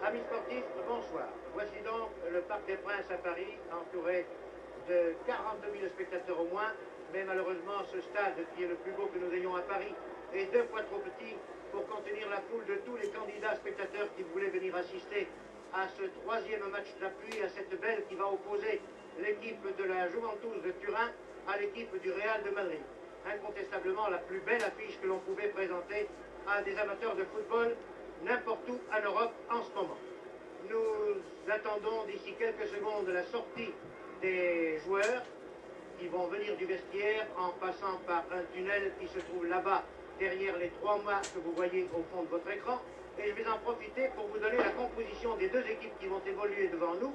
Amis sportifs, bonsoir. Voici donc le Parc des Princes à Paris, entouré de 42 000 spectateurs au moins, mais malheureusement ce stade, qui est le plus beau que nous ayons à Paris, est 2 fois trop petit pour contenir la foule de tous les candidats spectateurs qui voulaient venir assister à ce 3e match d'appui, à cette belle qui va opposer l'équipe de la Juventus de Turin à l'équipe du Real de Madrid. Incontestablement la plus belle affiche que l'on pouvait présenter à des amateurs de football n'importe où en Europe en ce moment. Nous attendons d'ici quelques secondes la sortie des joueurs qui vont venir du vestiaire en passant par un tunnel qui se trouve là-bas derrière les 3 mâts que vous voyez au fond de votre écran. Et je vais en profiter pour vous donner la composition des 2 équipes qui vont évoluer devant nous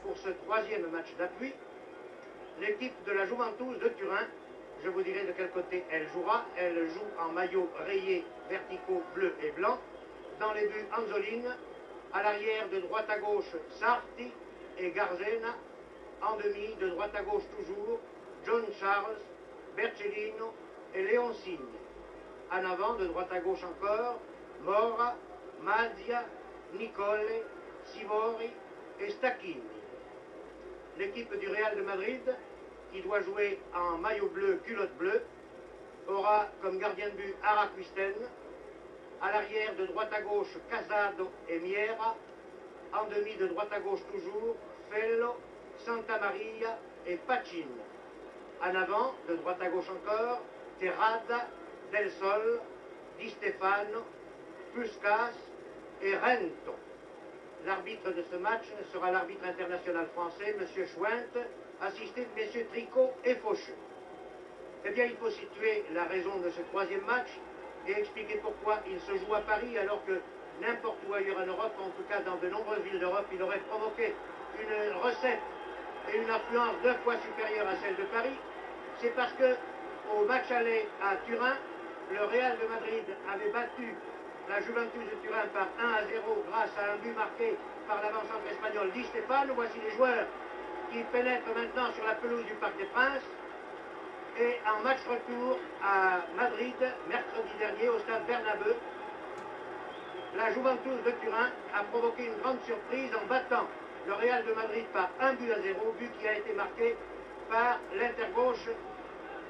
pour ce 3e match d'appui. L'équipe de la Juventus de Turin, je vous dirai de quel côté elle jouera. Elle joue en maillot rayé verticaux bleu et blanc. Dans les buts, Anzolin. À l'arrière, de droite à gauche, Sarti et Garzena. En demi, de droite à gauche toujours, John Charles, Bercellino et Leoncini. En avant, de droite à gauche encore, Mora, Mazia, Nicole, Sivori et Stacchini. L'équipe du Real de Madrid, qui doit jouer en maillot bleu, culotte bleue, aura comme gardien de but Araquisten. À l'arrière, de droite à gauche, Casado et Miera. En demi, de droite à gauche toujours, Fello, Santa Maria et Pacin. En avant, de droite à gauche encore, Terrada, Del Sol, Di Stefano, Puskas et Rento. L'arbitre de ce match sera l'arbitre international français, M. Schwint, assisté de M. Tricot et Faucheux. Eh bien, il faut situer la raison de ce 3e match et expliquer pourquoi il se joue à Paris alors que n'importe où ailleurs en Europe, en tout cas dans de nombreuses villes d'Europe, il aurait provoqué une recette et une affluence 2 fois supérieure à celle de Paris. C'est parce que au match aller à Turin, le Real de Madrid avait battu la Juventus de Turin par 1-0 grâce à un but marqué par l'avant-centre espagnol Di Stefano. Voici les joueurs qui pénètrent maintenant sur la pelouse du Parc des Princes. Et en match retour à Madrid, mercredi dernier, au stade Bernabeu, la Juventus de Turin a provoqué une grande surprise en battant le Real de Madrid par 1-0, but qui a été marqué par l'intergauche,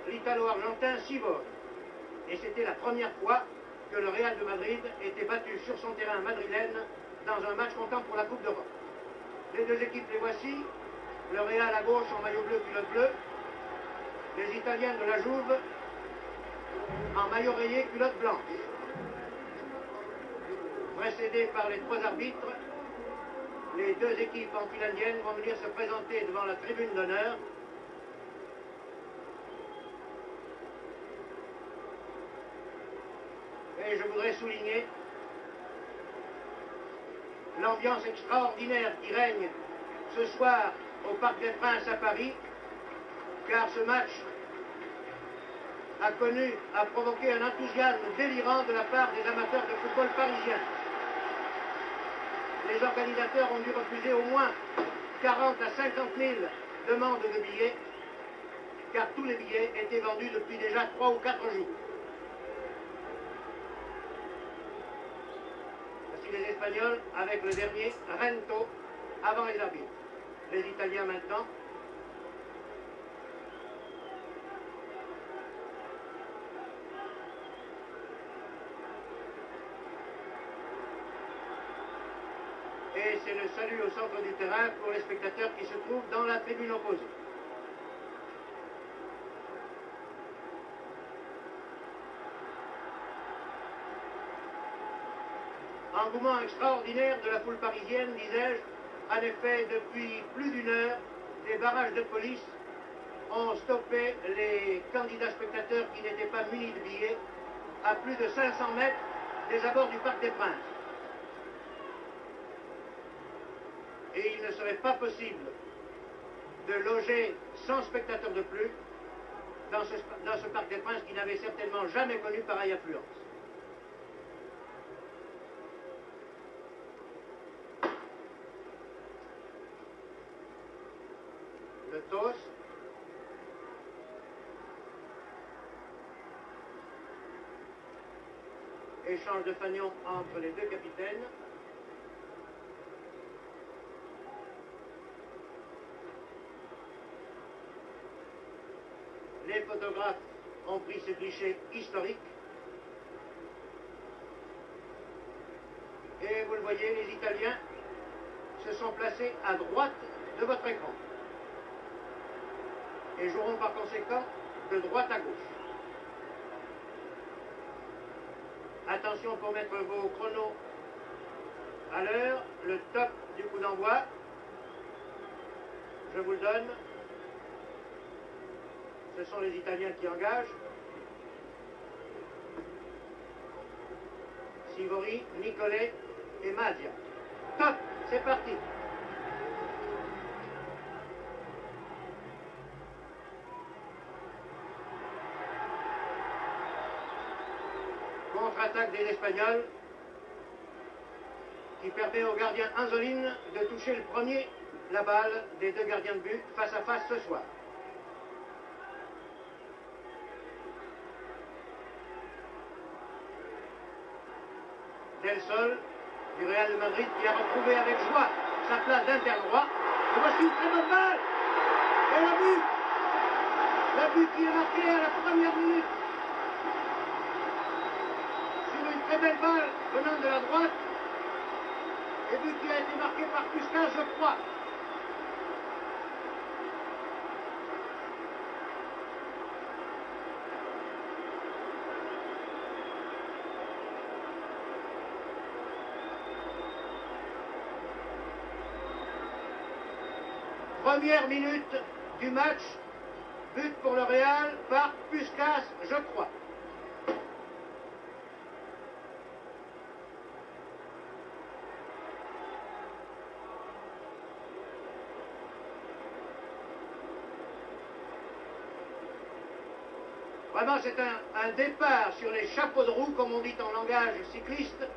l'italo-argentin Sivori. Et c'était la première fois que le Real de Madrid était battu sur son terrain madrilène dans un match comptant pour la Coupe d'Europe. Les 2 équipes, les voici. Le Real à gauche en maillot bleu, culotte bleue. Les Italiens de la Juve en maillot rayé, culotte blanche. Précédés par les 3 arbitres, les 2 équipes en file indienne vont venir se présenter devant la tribune d'honneur. Et je voudrais souligner l'ambiance extraordinaire qui règne ce soir au Parc des Princes à Paris, car ce match a provoqué un enthousiasme délirant de la part des amateurs de football parisiens. Les organisateurs ont dû refuser au moins 40 à 50 000 demandes de billets, car tous les billets étaient vendus depuis déjà 3 ou 4 jours. Voici les Espagnols avec le dernier, Rento, avant les arbitres. Les Italiens maintenant. Et c'est le salut au centre du terrain pour les spectateurs qui se trouvent dans la tribune opposée. Engouement extraordinaire de la foule parisienne, disais-je. En effet, depuis plus d'1 heure, des barrages de police ont stoppé les candidats spectateurs qui n'étaient pas munis de billets à plus de 500 mètres des abords du Parc des Princes. Et il ne serait pas possible de loger 100 spectateurs de plus dans ce Parc des Princes qui n'avait certainement jamais connu pareille affluence. Le toast. Échange de fanions entre les 2 capitaines. photographes ont pris ce cliché historique. Et vous le voyez, les Italiens se sont placés à droite de votre écran et joueront par conséquent de droite à gauche. Attention pour mettre vos chronos à l'heure, le top du coup d'envoi, je vous le donne. Ce sont les Italiens qui engagent. Sivori, Nicolet et Madia. Top, c'est parti. Contre-attaque des Espagnols qui permet au gardien Anzolin de toucher le premier la balle des deux gardiens de but face à face ce soir. Del Sol du Real de Madrid qui a retrouvé avec joie sa place d'interdroit. Et voici une très bonne balle. Et le but. Le but qui est marqué à la première minute. Sur une très belle balle venant de la droite. Et but qui a été marqué par Puskás, je crois. Première minute du match, but pour le Real par Puskás, je crois. Vraiment, c'est un départ sur les chapeaux de roue, comme on dit en langage cycliste.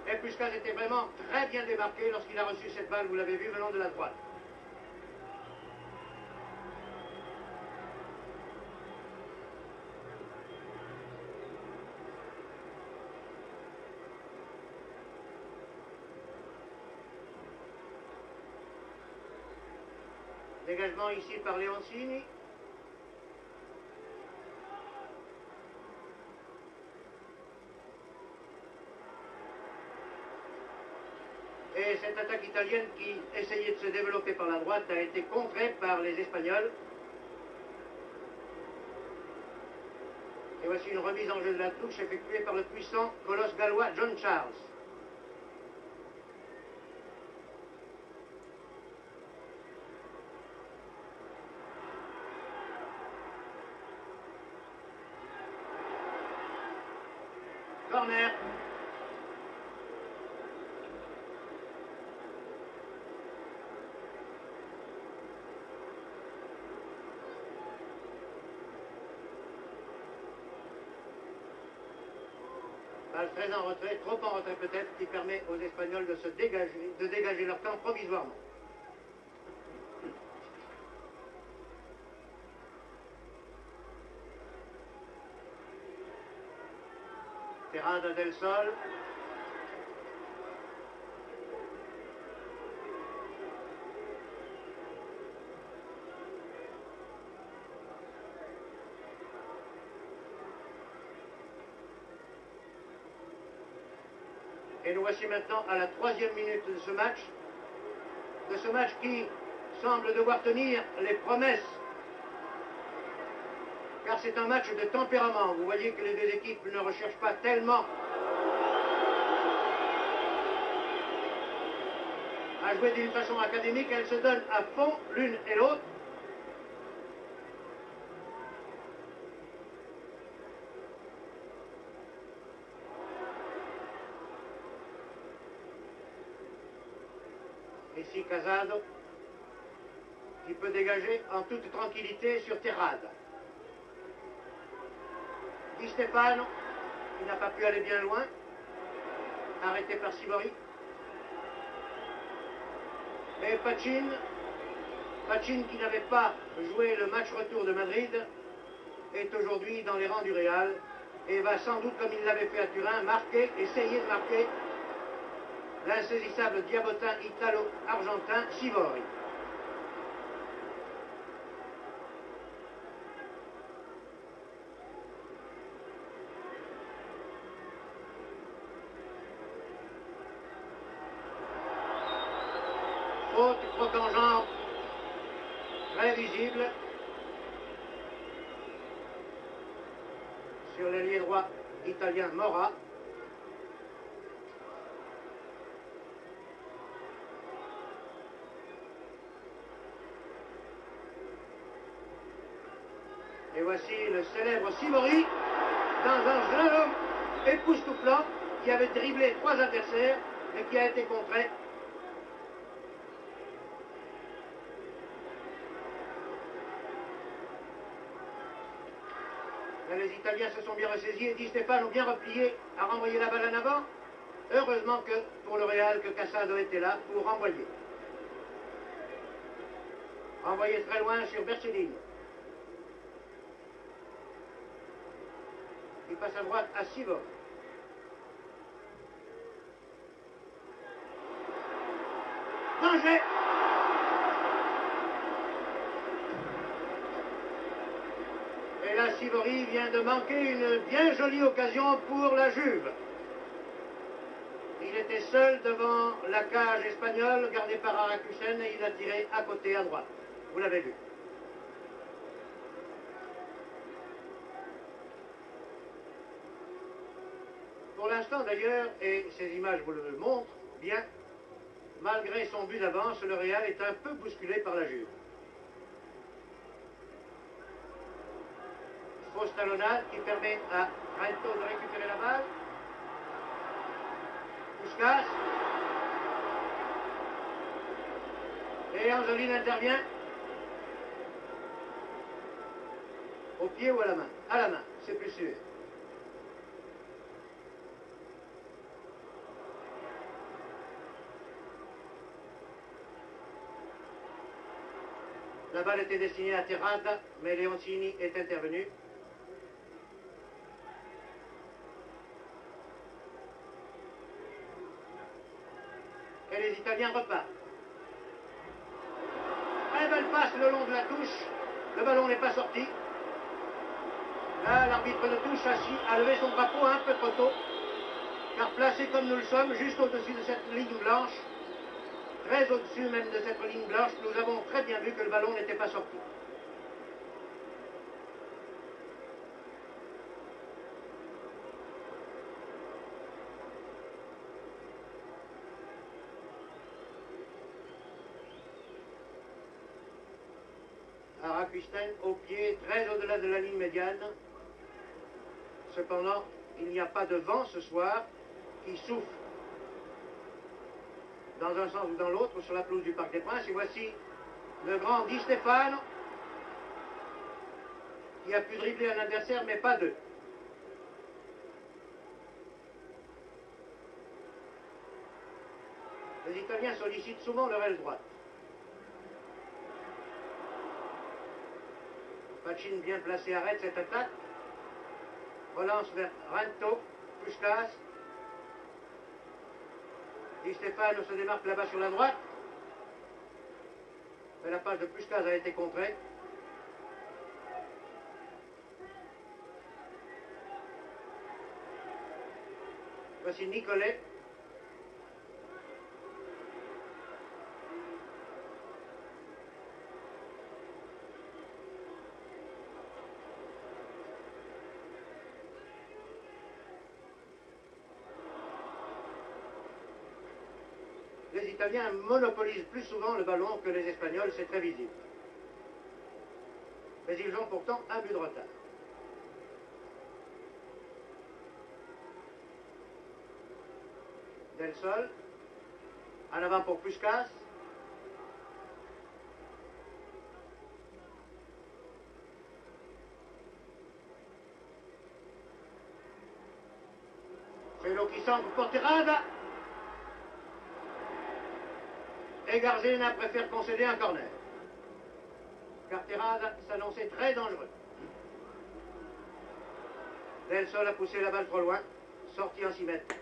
Et Puskás était vraiment très bien démarqué lorsqu'il a reçu cette balle, vous l'avez vu, venant de la droite. Dégagement ici par Leoncini. Et cette attaque italienne qui essayait de se développer par la droite a été contrée par les Espagnols. Et voici une remise en jeu de la touche effectuée par le puissant colosse gallois John Charles. Corner. Balle très en retrait, trop en retrait peut-être, qui permet aux Espagnols de se dégager, de dégager leur camp provisoirement. Terrada del Sol. Et nous voici maintenant à la 3e minute de ce match qui semble devoir tenir les promesses, car c'est un match de tempérament. Vous voyez que les deux équipes ne recherchent pas tellement à jouer d'une façon académique, elles se donnent à fond l'une et l'autre. Ici Casado, qui peut dégager en toute tranquillité sur Terrada. Di Stefano, qui n'a pas pu aller bien loin, arrêté par Sivori. Et Pachin qui n'avait pas joué le match retour de Madrid, est aujourd'hui dans les rangs du Real et va sans doute, comme il l'avait fait à Turin, marquer, essayer de marquer l'insaisissable diabotin italo-argentin Sivori. Faute, croc en jambe, très visible. Sur l'ailier droit italien Mora. Et voici le célèbre Sivori dans un slalom époustouflant qui avait dribblé 3 adversaires et qui a été contré. Les Italiens se sont bien ressaisis et Di Stefano bien replié a renvoyé la balle en avant. Heureusement que pour le Real que Casado était là pour renvoyer. Renvoyé très loin sur Bercellini. Il passe à droite à Sivori. Danger! Et là, Sivori vient de manquer une bien jolie occasion pour la Juve. Il était seul devant la cage espagnole gardée par Arakusen et il a tiré à côté à droite. Vous l'avez vu. Pour l'instant d'ailleurs, et ces images vous le montrent bien, malgré son but d'avance, le Real est un peu bousculé par la Juve. Fausse talonnade qui permet à Rento de récupérer la balle. Puskas. Et Angeline intervient. Au pied ou à la main? À la main, c'est plus sûr. La balle était destinée à Terrada, mais Leoncini est intervenu. Et les Italiens repartent. Très belle passe le long de la touche. Le ballon n'est pas sorti. Là, l'arbitre de touche a levé son drapeau un peu trop tôt. Car placé comme nous le sommes, juste au-dessus de cette ligne blanche, très au-dessus même de cette ligne blanche, nous avons très bien vu que le ballon n'était pas sorti. Arakusten au pied, très au-delà de la ligne médiane. Cependant, il n'y a pas de vent ce soir qui souffle dans un sens ou dans l'autre sur la pelouse du Parc des Princes. Et voici le grand Di Stefano qui a pu dribbler un adversaire, mais pas deux. Les Italiens sollicitent souvent leur aile droite. Pachin bien placé arrête cette attaque. Relance vers Rento, Puskas. Di Stefano se démarque là-bas sur la droite. Mais la passe de Puskas a été contrée. Voici Nicolet. Les Italiens monopolisent plus souvent le ballon que les Espagnols, c'est très visible. Mais ils ont pourtant un but de retard. Del Sol, en avant pour Puskas. C'est l'eau qui semble pour Terrada. Et Garzena préfère concéder un corner. Car Terrada s'annonçait très dangereux. Del Sol a poussé la balle trop loin, sorti en 6 mètres.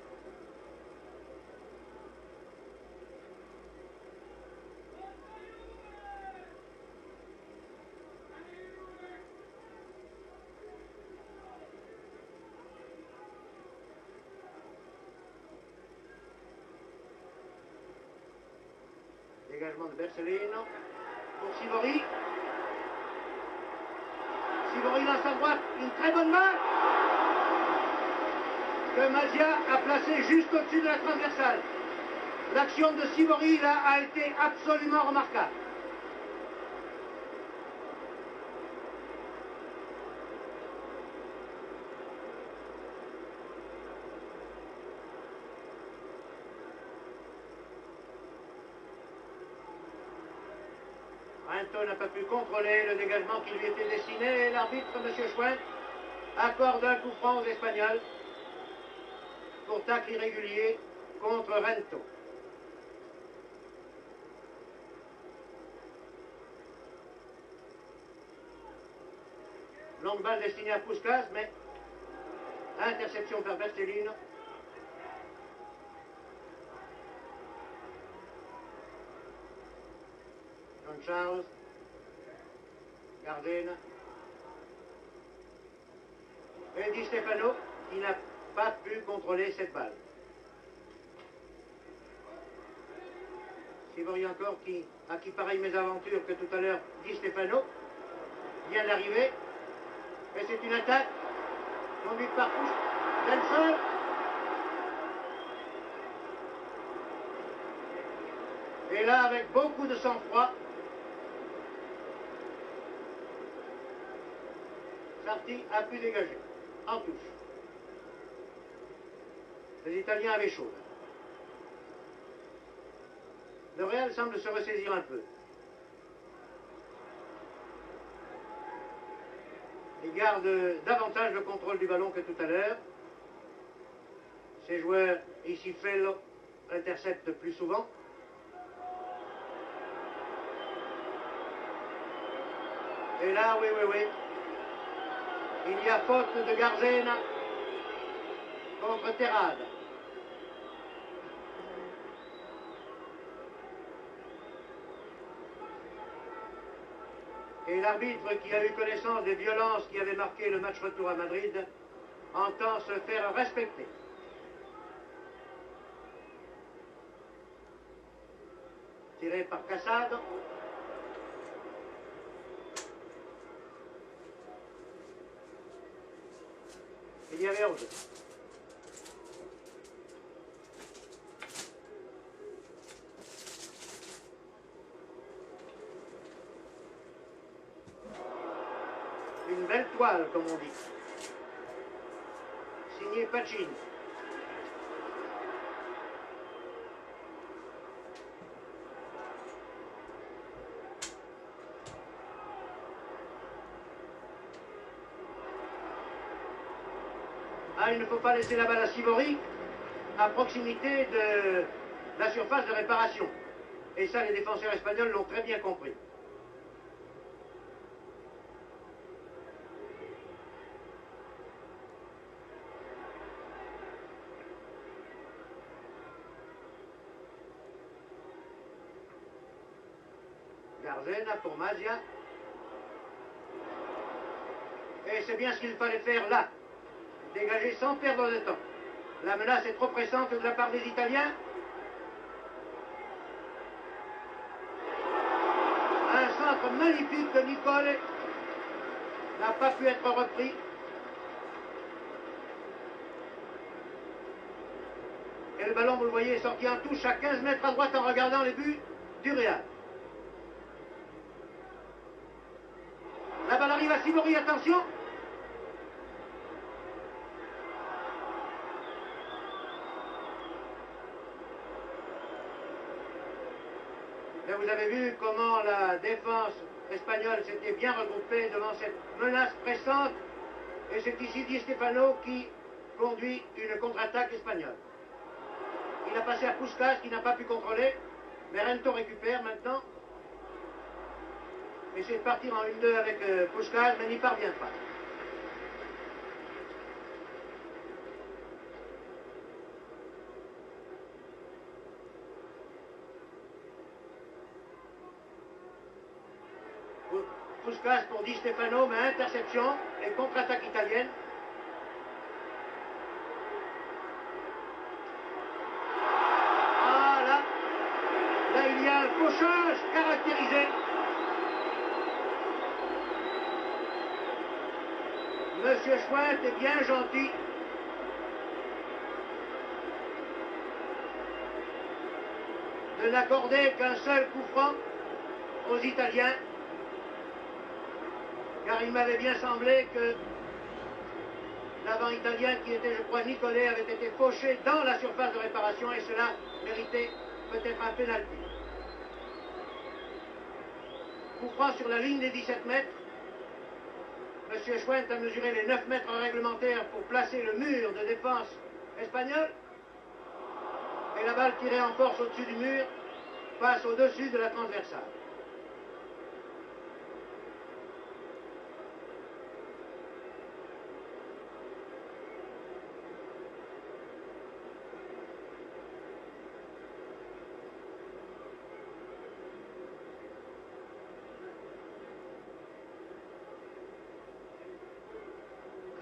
Dégagement de Bercellino pour Sivori. Sivori lance à droite, une très bonne main que Mazia a placée juste au-dessus de la transversale. L'action de Sivori là a été absolument remarquable. Rinto n'a pas pu contrôler le dégagement qui lui était destiné et l'arbitre, M. Schwenk, accorde un coup franc aux Espagnols pour tacle irrégulier contre Rinto. Longue balle destinée à Puskás, mais interception par Bercellino. John Charles, Gardena, et Di Stefano qui n'a pas pu contrôler cette balle. Sivori encore à qui pareille mésaventure que tout à l'heure Di Stefano vient d'arriver. Et c'est une attaque conduite par Denson. Et là, avec beaucoup de sang-froid, Sarti a pu dégager en touche. Les Italiens avaient chaud. Le Real semble se ressaisir un peu. Il garde davantage le contrôle du ballon que tout à l'heure. Ses joueurs, ici Fello, interceptent plus souvent. Et là, oui. Il y a faute de Gardena contre Terrade. Et l'arbitre, qui a eu connaissance des violences qui avaient marqué le match retour à Madrid, entend se faire respecter. Tiré par Casado. Il y avait 11. Une belle toile, comme on dit. Signé Pacini. Ah, il ne faut pas laisser la balle à Sivori à proximité de la surface de réparation. Et ça, les défenseurs espagnols l'ont très bien compris. Gardena pour Mazia. Et c'est bien ce qu'il fallait faire là. Dégager sans perdre de temps. La menace est trop pressante de la part des Italiens. Un centre magnifique de Nicole n'a pas pu être repris. Et le ballon, vous le voyez, est sorti en touche à 15 mètres à droite en regardant les buts du Real. La balle arrive à Sivori, attention. Et vous avez vu comment la défense espagnole s'était bien regroupée devant cette menace pressante. Et c'est ici Di Stefano qui conduit une contre-attaque espagnole. Il a passé à Puskás qui n'a pas pu contrôler. Mais Rinto récupère maintenant. Essaie de partir en 1-2 avec Puskás, mais n'y parvient pas. Puskás pour Di Stefano, mais interception et contre-attaque italienne. Ah là il y a un faux échange caractérisé. Monsieur Schwint est bien gentil. De n'accorder qu'un seul coup franc aux Italiens, car il m'avait bien semblé que l'avant italien, qui était, je crois, Nicolet, avait été fauché dans la surface de réparation, et cela méritait peut-être un pénalty. Coup franc sur la ligne des 17 mètres. Monsieur Schwint a mesuré les 9 mètres réglementaires pour placer le mur de défense espagnol. Et la balle tirée en force au-dessus du mur passe au-dessus de la transversale.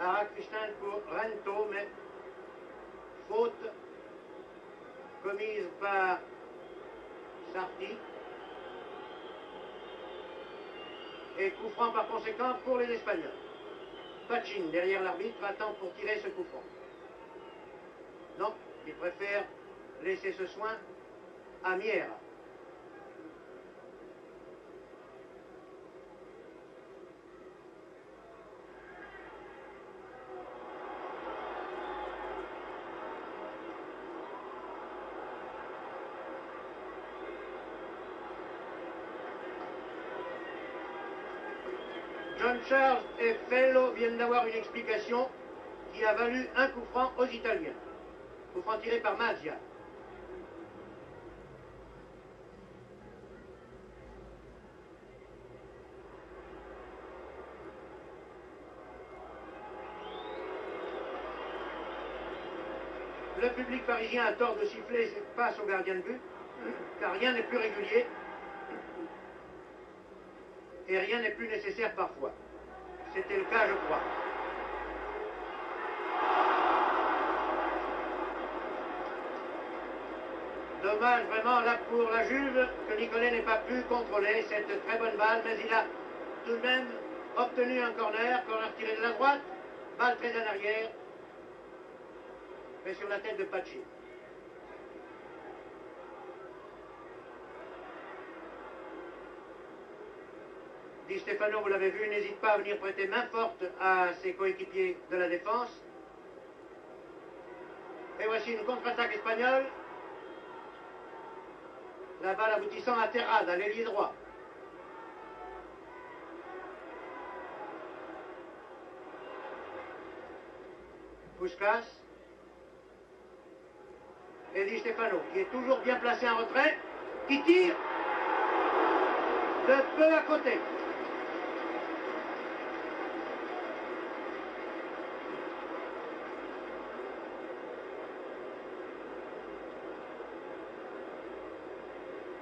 Araquistin pour Rento, mais faute commise par Sarti. Et coup franc par conséquent pour les Espagnols. Pachin, derrière l'arbitre, attend pour tirer ce coup franc. Non, il préfère laisser ce soin à Miera. John Charles et Fellow viennent d'avoir une explication qui a valu un coup franc aux Italiens. Coup franc tiré par Mazia. Le public parisien a tort de siffler cette passe au gardien de but, car rien n'est plus régulier. Et rien n'est plus nécessaire parfois. C'était le cas, je crois. Dommage vraiment là pour la Juve que Nicolet n'ait pas pu contrôler cette très bonne balle, mais il a tout de même obtenu un corner tiré de la droite, balle très en arrière, mais sur la tête de Pachin. Di Stefano, vous l'avez vu, n'hésite pas à venir prêter main forte à ses coéquipiers de la défense. Et voici une contre-attaque espagnole. La balle aboutissant à Terrade, à l'ailier droit. Puskás. Et Di Stefano, qui est toujours bien placé en retrait, qui tire de peu à côté.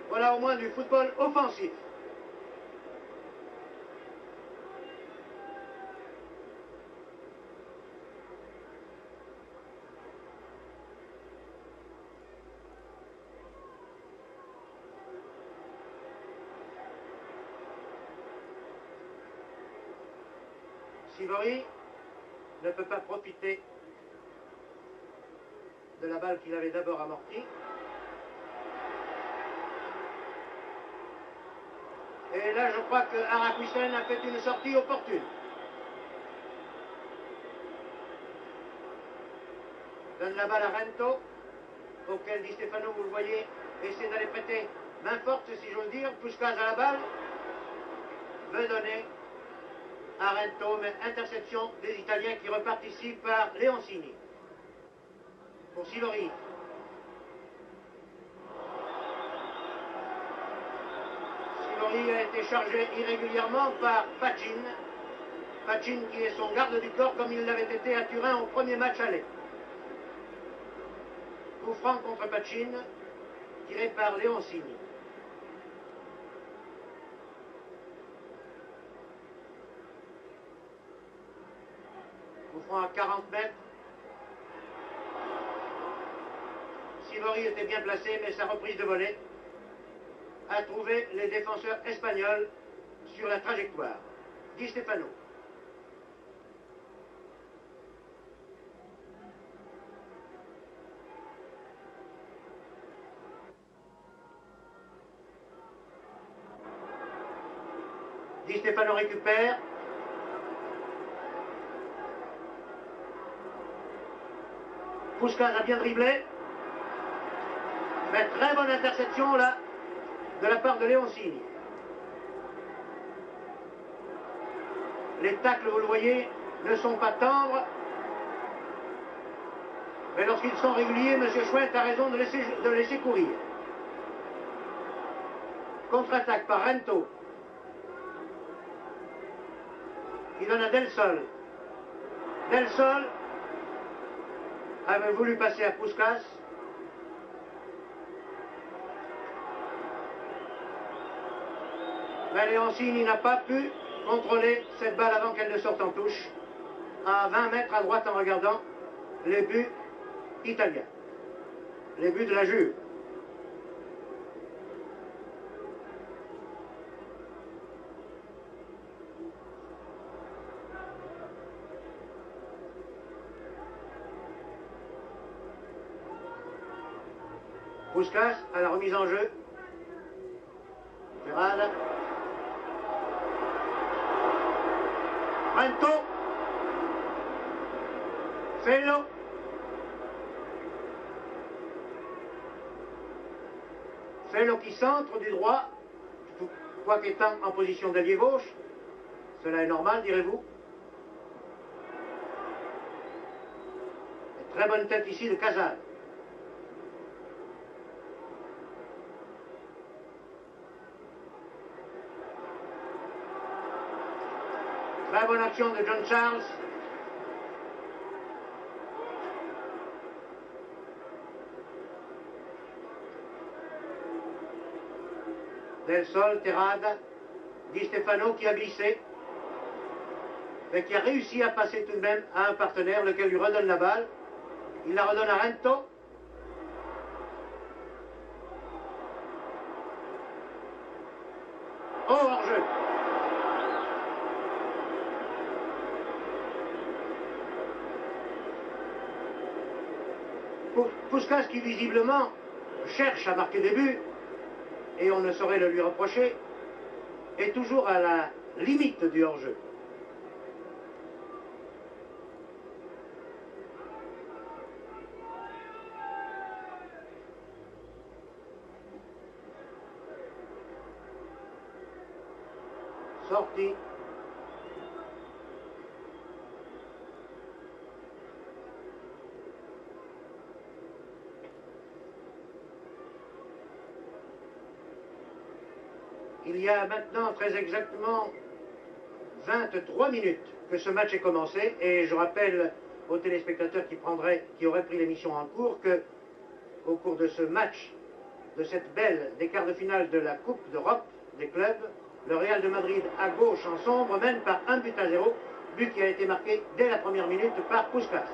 Voilà au moins du football offensif. Sivori ne peut pas profiter de la balle qu'il avait d'abord amortie. Et là, je crois que Araquistin a fait une sortie opportune. Donne la balle à Rento, auquel Di Stefano, vous le voyez, essaie d'aller prêter main forte, si j'ose dire. Puskás à la balle, veut donner à Rento, mais interception des Italiens qui repartent ici par Leoncini. Pour Sivori. Sivori a été chargé irrégulièrement par Pachin. Pachin qui est son garde du corps comme il l'avait été à Turin au premier match aller. Coup franc contre Pachin, tiré par Leoncini. Coup franc à 40 mètres. Sivori était bien placé, mais sa reprise de volée à trouver les défenseurs espagnols sur la trajectoire. Di Stefano. Di Stefano récupère. Puskás a bien dribblé. Mais très bonne interception là de la part de Leoncini. Les tacles, vous le voyez, ne sont pas tendres. Mais lorsqu'ils sont réguliers, M. Schwendt a raison de laisser courir. Contre-attaque par Rento. Il donne à Del Sol. Del Sol avait voulu passer à Puskás. Mais Leoncini n'a pas pu contrôler cette balle avant qu'elle ne sorte en touche. À 20 mètres à droite en regardant les buts italiens. Les buts de la Juve. Puskás à la remise en jeu. Terrada. Rento. Fello. Fello qui centre du droit, quoique étant en position d'ailier gauche. Cela est normal, direz-vous. Très bonne tête ici de Casal. Très bonne action de John Charles. Del Sol, Terrada, Di Stefano qui a glissé, mais qui a réussi à passer tout de même à un partenaire, lequel lui redonne la balle. Il la redonne à Rento. Oh, hors-jeu. Puskás qui visiblement cherche à marquer des buts, et on ne saurait le lui reprocher, est toujours à la limite du hors-jeu. Sorti. Il y a maintenant très exactement 23 minutes que ce match est commencé, et je rappelle aux téléspectateurs qui auraient pris l'émission en cours que, au cours de ce match, de cette belle des quarts de finale de la Coupe d'Europe des clubs, le Real de Madrid à gauche en sombre mène par 1-0, but qui a été marqué dès la première minute par Puskás.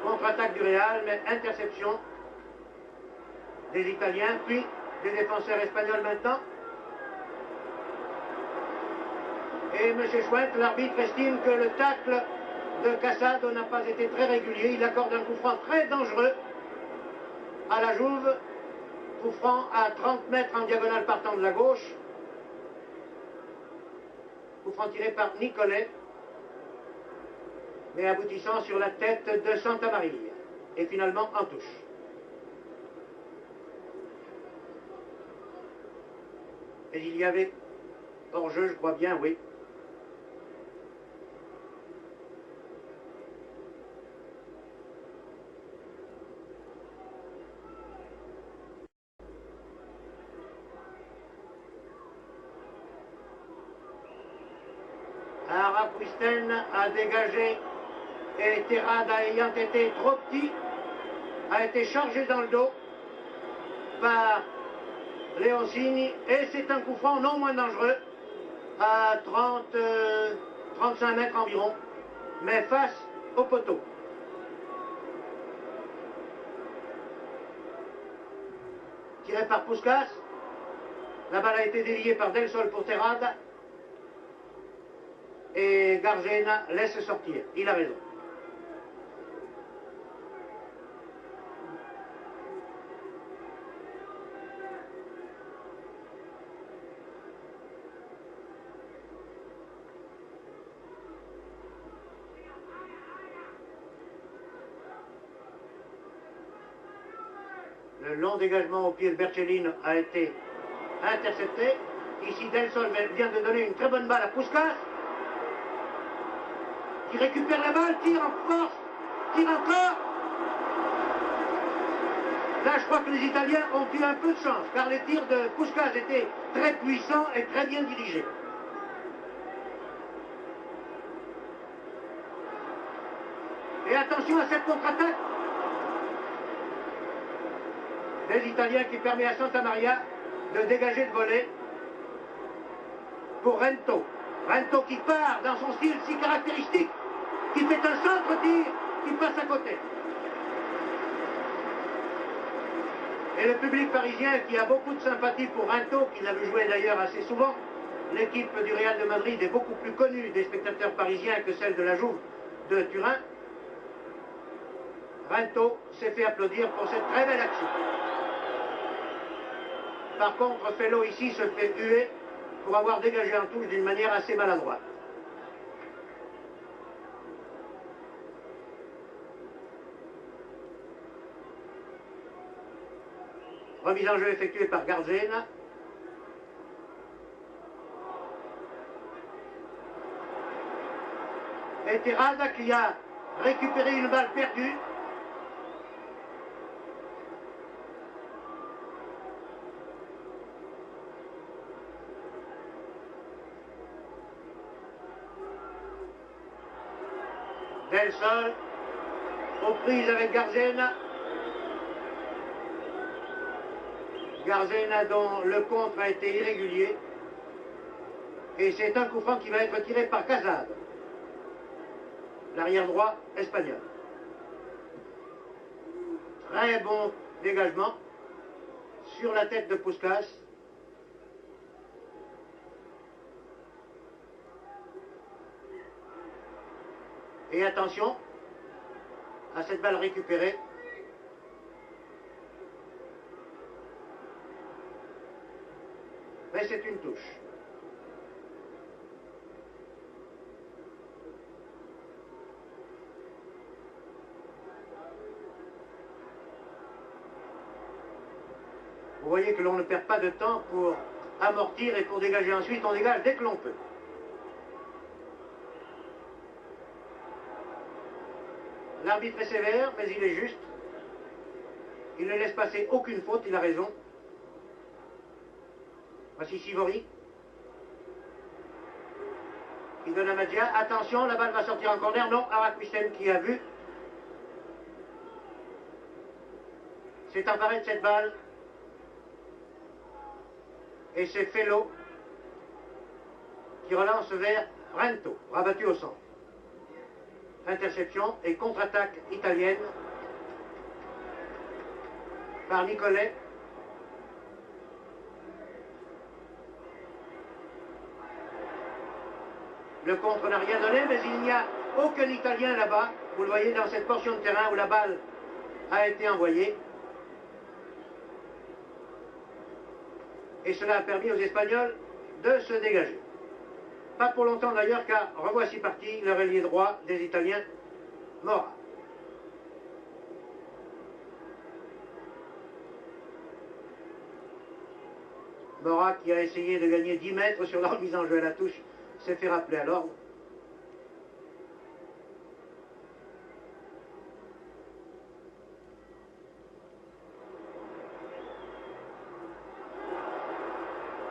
Contre-attaque du Real, mais interception des Italiens, puis des défenseurs espagnols maintenant. Et M. Schwendt, l'arbitre, estime que le tacle de Casado n'a pas été très régulier. Il accorde un coup franc très dangereux à la Juve. Coup franc à 30 mètres en diagonale partant de la gauche. Coup franc tiré par Nicolet, mais aboutissant sur la tête de Santamaria. Et finalement en touche. Et il y avait hors-jeu, je crois bien, oui. Arapuisten a dégagé et Terrada, ayant été trop petit, a été chargé dans le dos par Leoncini, et c'est un coup franc non moins dangereux à 35 mètres environ, mais face au poteau. tiré par Puskás. La balle a été déviée par Del Sol pour Terrada. Et Garzena laisse sortir. Il a raison. Le long dégagement au pied de Bercellin a été intercepté. Ici, Del Sol vient de donner une très bonne balle à Puskás, qui récupère la balle, tire en force, tire encore. Là, je crois que les Italiens ont eu un peu de chance, car les tirs de Puskás étaient très puissants et très bien dirigés. Et attention à cette contre-attaque des Italiens qui permet à Santa Maria de dégager de voler pour Rento. Rento qui part dans son style si caractéristique, qui fait un centre-tir, qui passe à côté. Et le public parisien qui a beaucoup de sympathie pour Rento, qui l'a vu jouer d'ailleurs assez souvent, l'équipe du Real de Madrid est beaucoup plus connue des spectateurs parisiens que celle de la Juve de Turin. Rento s'est fait applaudir pour cette très belle action. Par contre, Fellow ici se fait huer pour avoir dégagé en touche d'une manière assez maladroite. Remise en jeu effectuée par Garzena. Et Terrada qui a récupéré une balle perdue. Del Sol, aux prises avec Garzena. Garzena dont le contre a été irrégulier. Et c'est un coup franc qui va être tiré par Casado, l'arrière droit espagnol. Très bon dégagement sur la tête de Puskás. Et attention à cette balle récupérée. Mais c'est une touche. Vous voyez que l'on ne perd pas de temps pour amortir et pour dégager ensuite. On dégage dès que l'on peut. L'arbitre est sévère, mais il est juste. Il ne laisse passer aucune faute, il a raison. Voici Sivori, qui donne à Magia. Attention, la balle va sortir en corner. Non, Araquisten qui a vu. C'est emparé de cette balle. Et c'est Fellow qui relance vers Rento, rabattu au centre. Interception et contre-attaque italienne par Nicolet. Le contre n'a rien donné, mais il n'y a aucun Italien là-bas. Vous le voyez dans cette portion de terrain où la balle a été envoyée. Et cela a permis aux Espagnols de se dégager. Pas pour longtemps d'ailleurs, car revoici parti le ailier droit des Italiens, Mora. Mora qui a essayé de gagner 10 mètres sur la remise en jeu à la touche, s'est fait rappeler à l'ordre.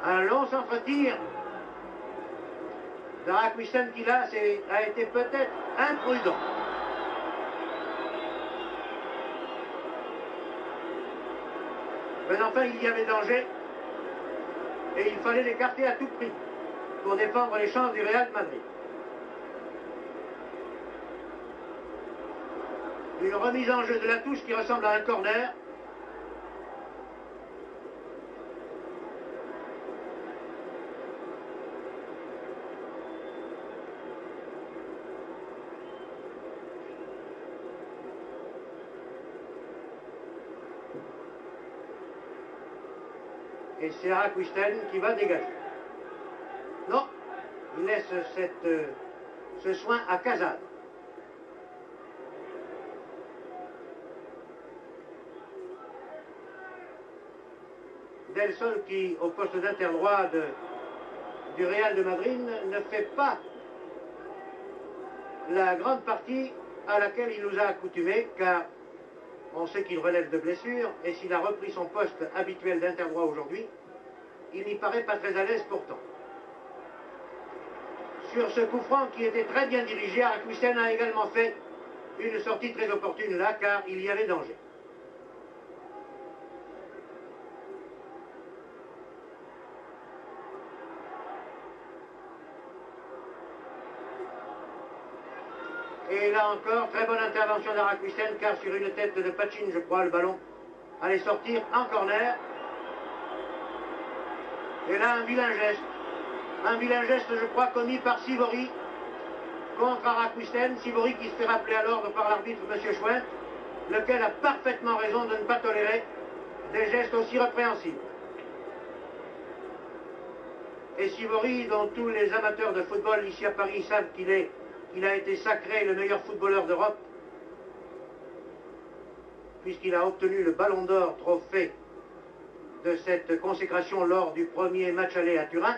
Un long centre-tir d'Araquisten qui là a été peut-être imprudent. Mais enfin il y avait danger et il fallait l'écarter à tout prix pour défendre les chances du Real de Madrid. Une remise en jeu de la touche qui ressemble à un corner. Et c'est Araquisten qui va dégager. Non, il laisse ce soin à Cazades. Del Sol qui, au poste d'interdroit du Real de Madrid, ne fait pas la grande partie à laquelle il nous a accoutumés, car on sait qu'il relève de blessures, et s'il a repris son poste habituel d'interdroit aujourd'hui, il n'y paraît pas très à l'aise pourtant. Sur ce coup franc qui était très bien dirigé, Araquisten a également fait une sortie très opportune là, car il y avait danger. Et là encore, très bonne intervention d'Araquisten, car sur une tête de Pachin, je crois, le ballon allait sortir en corner. Et là, un vilain geste, je crois, commis par Sivori contre Araquisten. Sivori qui se fait rappeler à l'ordre par l'arbitre, M. Schwendt, lequel a parfaitement raison de ne pas tolérer des gestes aussi répréhensibles. Et Sivori, dont tous les amateurs de football ici à Paris savent qu'il a été sacré le meilleur footballeur d'Europe, puisqu'il a obtenu le Ballon d'Or, trophée de cette consécration lors du premier match aller à Turin,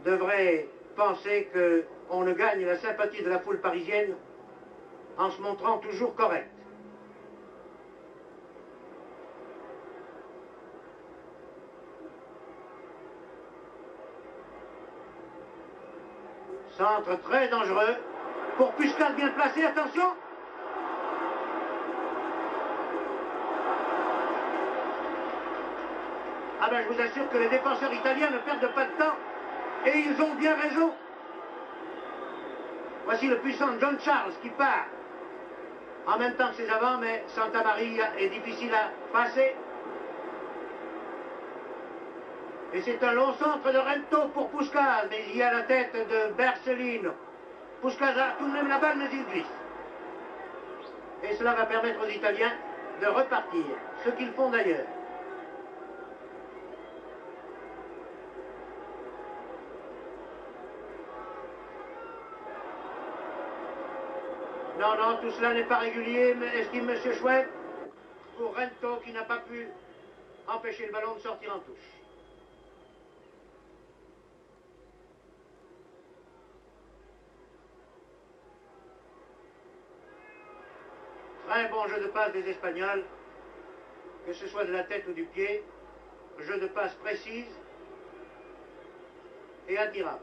devrait penser qu'on ne gagne la sympathie de la foule parisienne en se montrant toujours correct. Centre très dangereux pour Puskás, bien placé, attention. Ah ben je vous assure que les défenseurs italiens ne perdent pas de temps et ils ont bien raison. Voici le puissant John Charles qui part en même temps que ses avants, mais Santa Maria est difficile à passer. Et c'est un long centre de Rento pour Puskás, mais il y a la tête de Bercellino. Puskás a tout de même la balle, mais il glisse. Et cela va permettre aux Italiens de repartir, ce qu'ils font d'ailleurs. Non, non, tout cela n'est pas régulier, mais estime M. Schwendt, pour Rento qui n'a pas pu empêcher le ballon de sortir en touche. Très bon jeu de passe des Espagnols, que ce soit de la tête ou du pied, jeu de passe précise et attirable.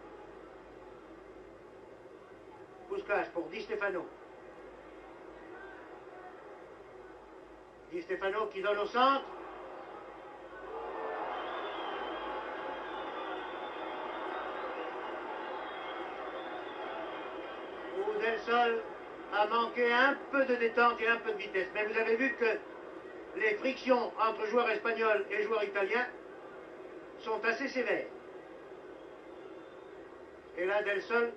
Puskás pour Di Stefano. Di Stefano qui donne au centre. Où Del Sol a manqué un peu de détente et un peu de vitesse. Mais vous avez vu que les frictions entre joueurs espagnols et joueurs italiens sont assez sévères. Et là, Del Sol,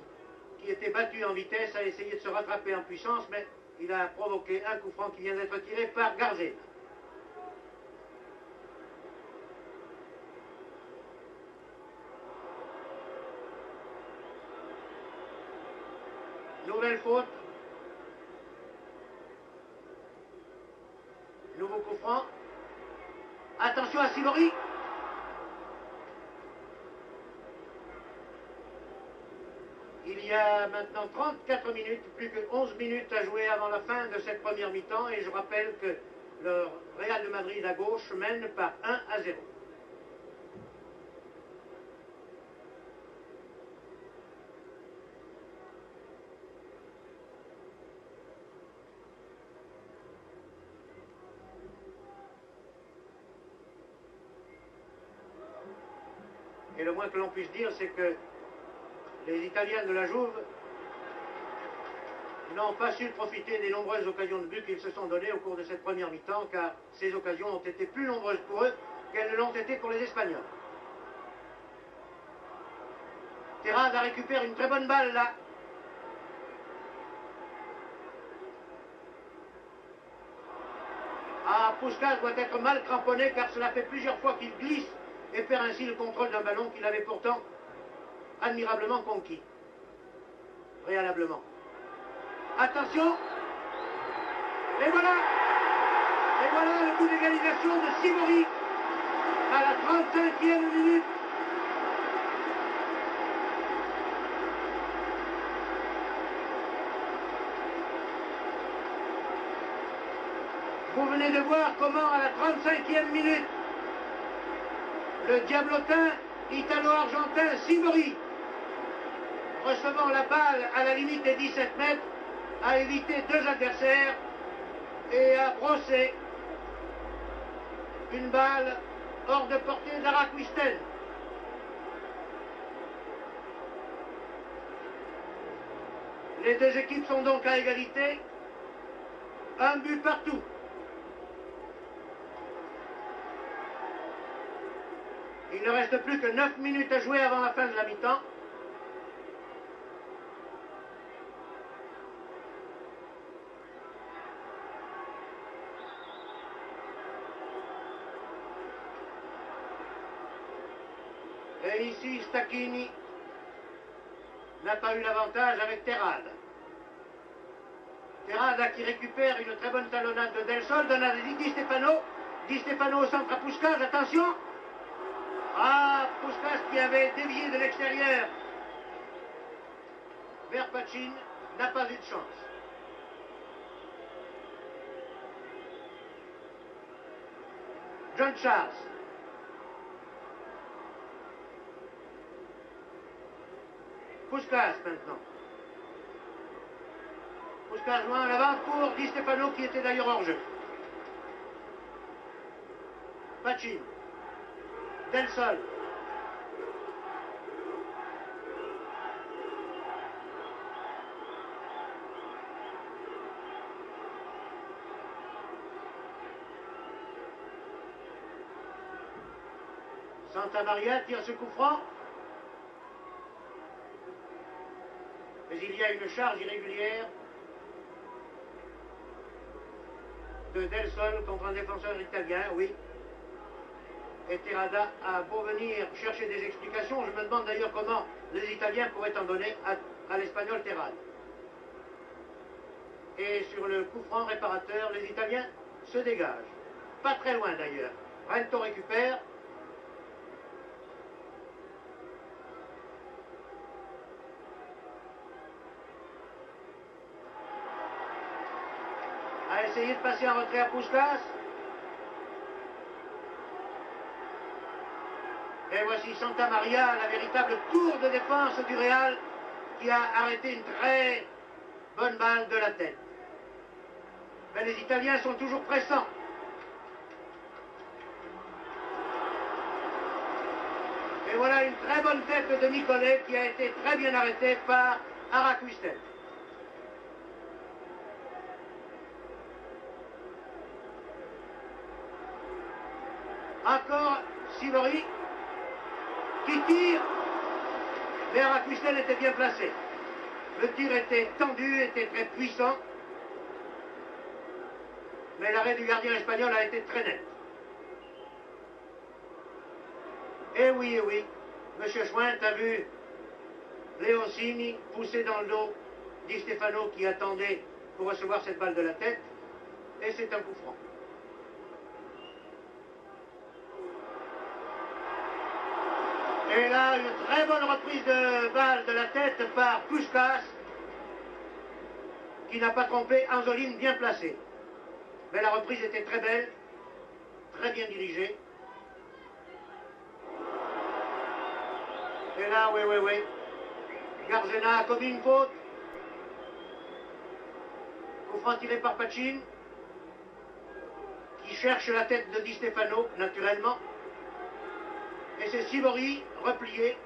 qui était battu en vitesse, a essayé de se rattraper en puissance, mais il a provoqué un coup franc qui vient d'être tiré par Garzena. Nouvelle faute. Nouveau coup franc. Attention à Sivori. Il y a maintenant 34 minutes, plus que 11 minutes à jouer avant la fin de cette première mi-temps. Et je rappelle que le Real de Madrid à gauche mène par 1-0. Et le moins que l'on puisse dire, c'est que les Italiens de la Juve n'ont pas su profiter des nombreuses occasions de but qu'ils se sont données au cours de cette première mi-temps, car ces occasions ont été plus nombreuses pour eux qu'elles ne l'ont été pour les Espagnols. Terraz a récupéré une très bonne balle là. Ah, Puskás doit être mal cramponné car cela fait plusieurs fois qu'il glisse et perd ainsi le contrôle d'un ballon qu'il avait pourtant admirablement conquis. Préalablement. Attention. Et voilà. Et voilà le coup d'égalisation de Sivori à la 35e minute. Vous venez de voir comment à la 35e minute, le diablotin italo-argentin Sivori, recevant la balle à la limite des 17 mètres, a évité deux adversaires et a brossé une balle hors de portée d'Araquistel. Les deux équipes sont donc à égalité, un but partout. Il ne reste plus que 9 minutes à jouer avant la fin de la mi-temps. Et ici, Stacchini n'a pas eu l'avantage avec Terrada. Terrada qui récupère une très bonne talonnade de Del Sol, donne à Di Stefano. Di Stefano au centre à Puskás, attention. Ah, Puskás qui avait dévié de l'extérieur vers Pachin n'a pas eu de chance. John Charles. Puskás maintenant. Puskás loin à l'avant pour Di Stefano qui était d'ailleurs hors jeu. Pachin. Del Sol. Santa Maria tire ce coup franc. Mais il y a une charge irrégulière de Del Sol contre un défenseur italien, oui. Et Terrada a beau venir chercher des explications. Je me demande d'ailleurs comment les Italiens pourraient en donner à l'Espagnol Terrada. Et sur le coup franc réparateur, les Italiens se dégagent. Pas très loin d'ailleurs. Rento récupère. A essayé de passer en retrait à Puskás. Et voici Santa Maria, la véritable tour de défense du Real, qui a arrêté une très bonne balle de la tête. Mais les Italiens sont toujours pressants. Et voilà une très bonne tête de Nicolet qui a été très bien arrêtée par Araquistel. Encore Sivori qui tire, mais Araquistel était bien placé. Le tir était tendu, était très puissant, mais l'arrêt du gardien espagnol a été très net. Et oui, M. Schwint a vu Leoncini pousser dans le dos Di Stefano qui attendait pour recevoir cette balle de la tête, et c'est un coup franc. Et là, une très bonne reprise de balle de la tête par Puskás, qui n'a pas trompé Anzoline bien placé. Mais la reprise était très belle, très bien dirigée. Et là, oui. Garzena a commis une faute. Coup franc tiré par Pachin, qui cherche la tête de Di Stefano, naturellement. Et c'est Sivori, replié,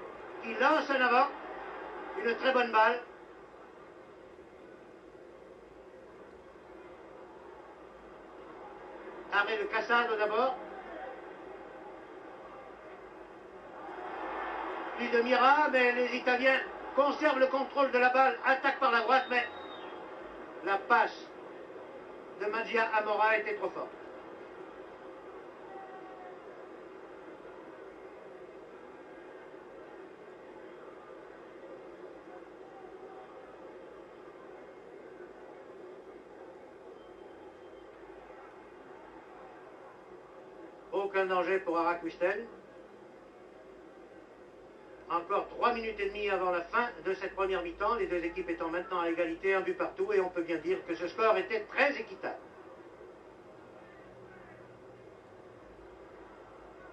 qui lance en avant une très bonne balle. Arrêt de Casado d'abord. Puis de Mira, mais les Italiens conservent le contrôle de la balle, attaquent par la droite, mais la passe de Magia Amora était trop forte. aucun danger pour Araquistel. Encore 3 minutes et demie avant la fin de cette première mi-temps, les deux équipes étant maintenant à égalité, un but partout, et on peut bien dire que ce score était très équitable.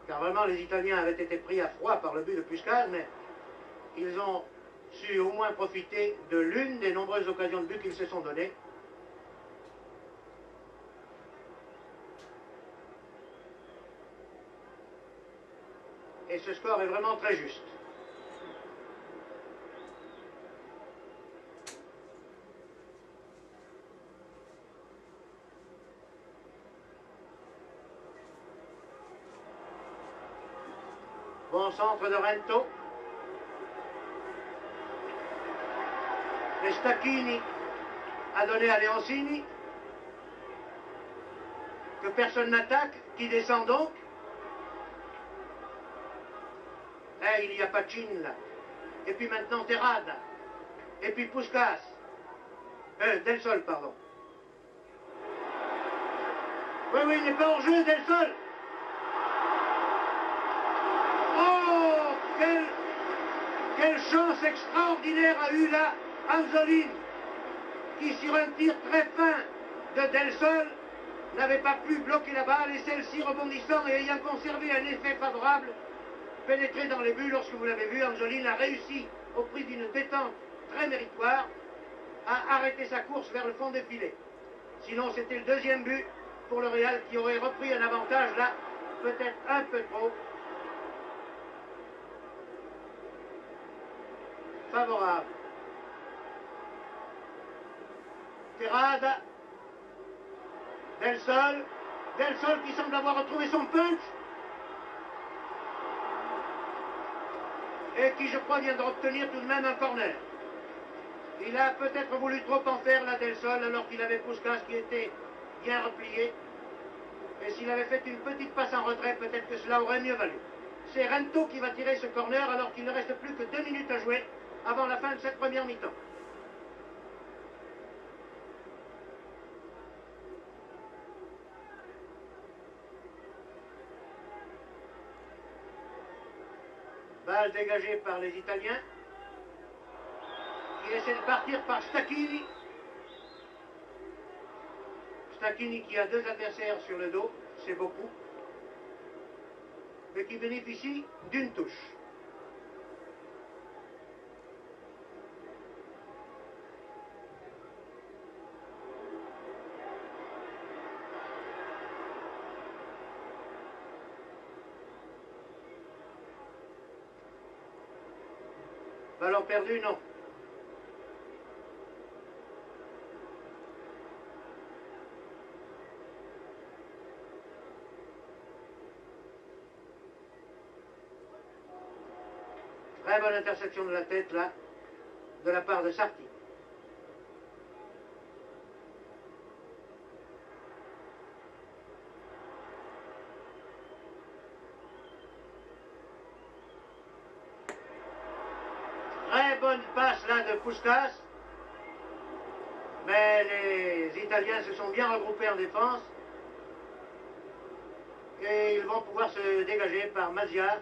Car vraiment, les Italiens avaient été pris à froid par le but de Puskás, mais ils ont su au moins profiter de l'une des nombreuses occasions de but qu'ils se sont données. Et ce score est vraiment très juste. Bon centre de Rento. Et Stacchini a donné à Leoncini. Que personne n'attaque, qui descend donc. Eh, il y a Pacin là. Et puis maintenant Terrada. Et puis Puskás. Del Sol, pardon. Oui, il n'est pas hors jeu, Del Sol. Oh, quelle chance extraordinaire a eu là Anzolin, qui sur un tir très fin de Del Sol n'avait pas pu bloquer la balle, et celle-ci rebondissant et ayant conservé un effet favorable, pénétré dans les buts. Lorsque vous l'avez vu, Anzolin a réussi, au prix d'une détente très méritoire, à arrêter sa course vers le fond des filets. Sinon, c'était le deuxième but pour le Real, qui aurait repris un avantage là, peut-être un peu trop favorable. Terrada, Del Sol qui semble avoir retrouvé son punch et qui, je crois, vient de obtenir tout de même un corner. Il a peut-être voulu trop en faire là, Del Sol, alors qu'il avait Puskás qui était bien replié. Et s'il avait fait une petite passe en retrait, peut-être que cela aurait mieux valu. C'est Rento qui va tirer ce corner alors qu'il ne reste plus que 2 minutes à jouer avant la fin de cette première mi-temps. Balle dégagée par les Italiens, qui essaie de partir par Stacchini. Stacchini qui a 2 adversaires sur le dos, c'est beaucoup, mais qui bénéficie d'une touche. Ballon perdu, non. Très bonne interception de la tête, là, de la part de Sarti. Très bonne passe, là, de Puskás. Mais les Italiens se sont bien regroupés en défense. Et ils vont pouvoir se dégager par Mazia,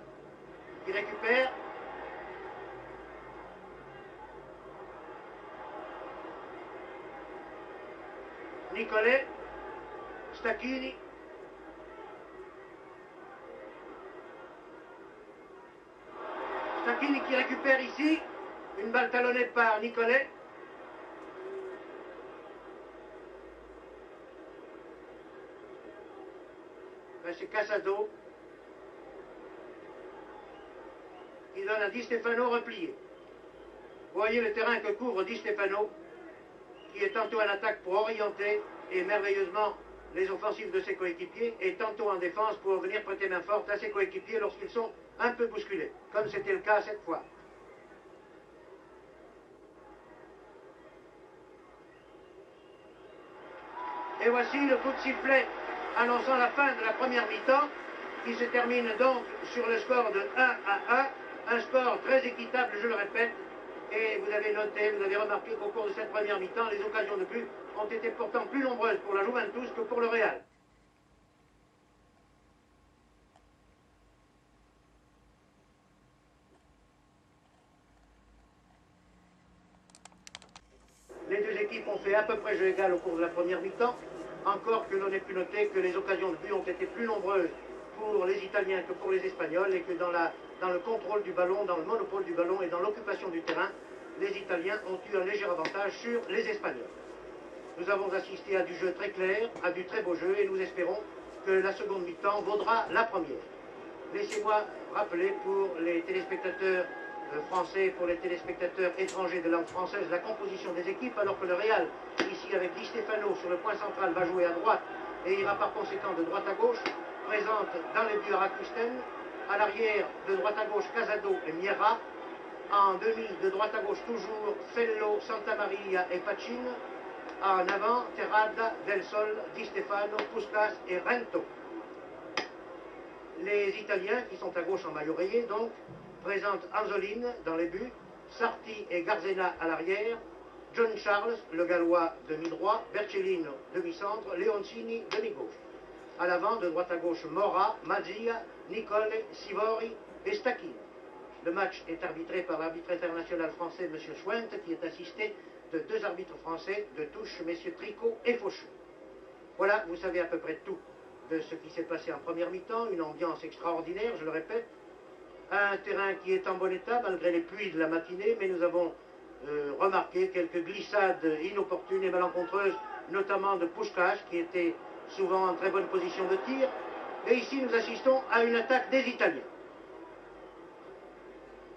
qui récupère. Nicolet, Stacchini. Stacchini qui récupère ici. Une balle talonnée par Nicolet. C'est Casado qui donne à Di Stefano replié. Vous voyez le terrain que couvre Di Stefano, qui est tantôt en attaque pour orienter et merveilleusement les offensives de ses coéquipiers, et tantôt en défense pour venir prêter main forte à ses coéquipiers lorsqu'ils sont un peu bousculés, comme c'était le cas cette fois. Et voici le coup de sifflet annonçant la fin de la première mi-temps, qui se termine donc sur le score de 1-1, un score très équitable, je le répète. Et vous avez noté, vous avez remarqué qu'au cours de cette première mi-temps, les occasions de but ont été pourtant plus nombreuses pour la Juventus que pour le Real. équipes ont fait à peu près jeu égal au cours de la première mi-temps, encore que l'on ait pu noter que les occasions de but ont été plus nombreuses pour les Italiens que pour les Espagnols, et que dans le contrôle du ballon, dans le monopole du ballon et dans l'occupation du terrain, les Italiens ont eu un léger avantage sur les Espagnols. Nous avons assisté à du jeu très clair, à du très beau jeu, et nous espérons que la seconde mi-temps vaudra la première. Laissez-moi rappeler pour les téléspectateurs français, pour les téléspectateurs étrangers de langue française, la composition des équipes, alors que le Real, ici avec Di Stefano sur le point central, va jouer à droite et ira par conséquent de droite à gauche, présente dans les buts Araquisten, à l'arrière de droite à gauche Casado et Miera, en demi de droite à gauche toujours Fello, Santamaria et Pacin, en avant Terrada, Del Sol, Di Stefano, Puskas et Rento. Les Italiens, qui sont à gauche en maillot rayé, donc, présentent Anzolin dans les buts, Sarti et Garzena à l'arrière, John Charles, le Gallois, demi-droit, Bercellino, demi-centre, Leoncini, demi-gauche. À l'avant, de droite à gauche, Mora, Mazzia, Nicole, Sivori et Stachin. Le match est arbitré par l'arbitre international français, M. Schwent, qui est assisté de 2 arbitres français de touche, M. Tricot et Faucheux. Voilà, vous savez à peu près tout de ce qui s'est passé en première mi-temps, une ambiance extraordinaire, je le répète, un terrain qui est en bon état malgré les pluies de la matinée, mais nous avons remarqué quelques glissades inopportunes et malencontreuses, notamment de Puskas, qui était souvent en très bonne position de tir, et ici nous assistons à une attaque des Italiens,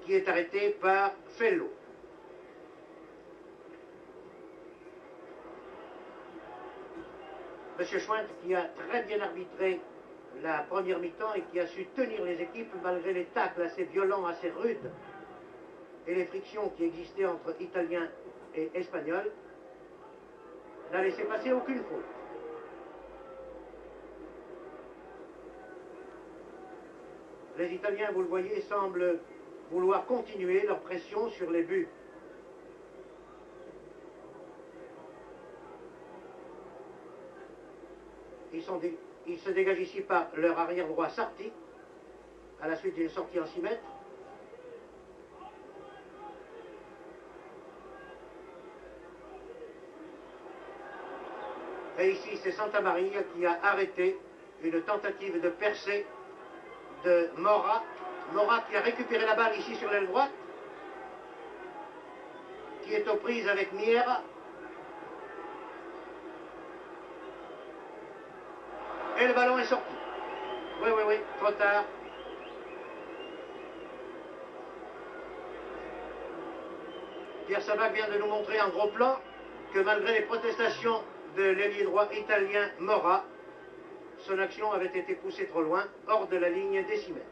qui est arrêtée par Fello. M. Schwent, qui a très bien arbitré la première mi-temps et qui a su tenir les équipes malgré les tacles assez violents, assez rudes, et les frictions qui existaient entre Italiens et Espagnols, n'a laissé passer aucune faute. Les Italiens, vous le voyez, semblent vouloir continuer leur pression sur les buts. Ils se dégagent ici par leur arrière droit Sarti, à la suite d'une sortie en 6 mètres. Et ici, c'est Santamaria qui a arrêté une tentative de percée de Mora. Mora qui a récupéré la balle ici sur l'aile droite, qui est aux prises avec Miera. Et le ballon est sorti. Oui, trop tard. Pierre Sabac vient de nous montrer en gros plan que malgré les protestations de l'ailier droit italien Mora, son action avait été poussée trop loin, hors de la ligne des 6 mètres.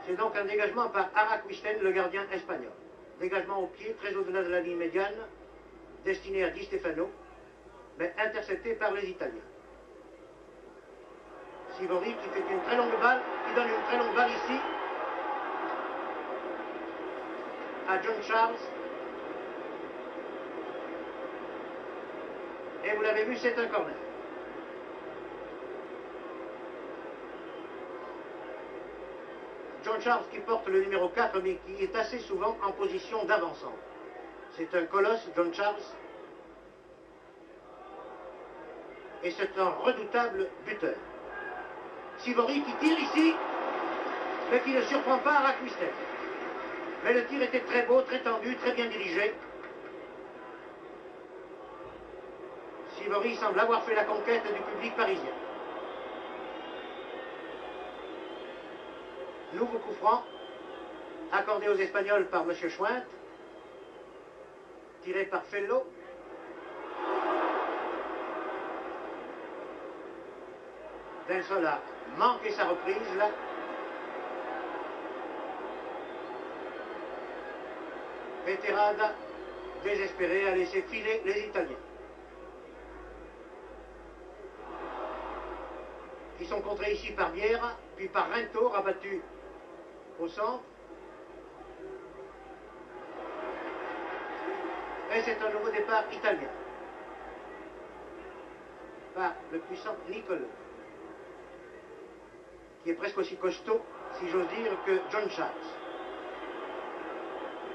C'est donc un dégagement par Araquisten, le gardien espagnol. Dégagement au pied, très au-delà de la ligne médiane, destiné à Di Stefano, mais intercepté par les Italiens. Sivori qui fait une très longue balle, qui donne une très longue balle ici à John Charles. Et vous l'avez vu, c'est un corner. John Charles qui porte le numéro 4, mais qui est assez souvent en position d'avancement. C'est un colosse, John Charles. Et c'est un redoutable buteur. Sivori qui tire ici, mais qui ne surprend pas Araquisten. Mais le tir était très beau, très tendu, très bien dirigé. Sivori semble avoir fait la conquête du public parisien. Nouveau coup franc, accordé aux Espagnols par M. Schwent, tiré par Fello. Del Sol a manqué sa reprise là. Et Terrada, désespéré, a laissé filer les Italiens, qui sont contrés ici par Miera, puis par Rento, rabattu au centre. Et c'est un nouveau départ italien par le puissant Nicole, qui est presque aussi costaud, si j'ose dire, que John Charles.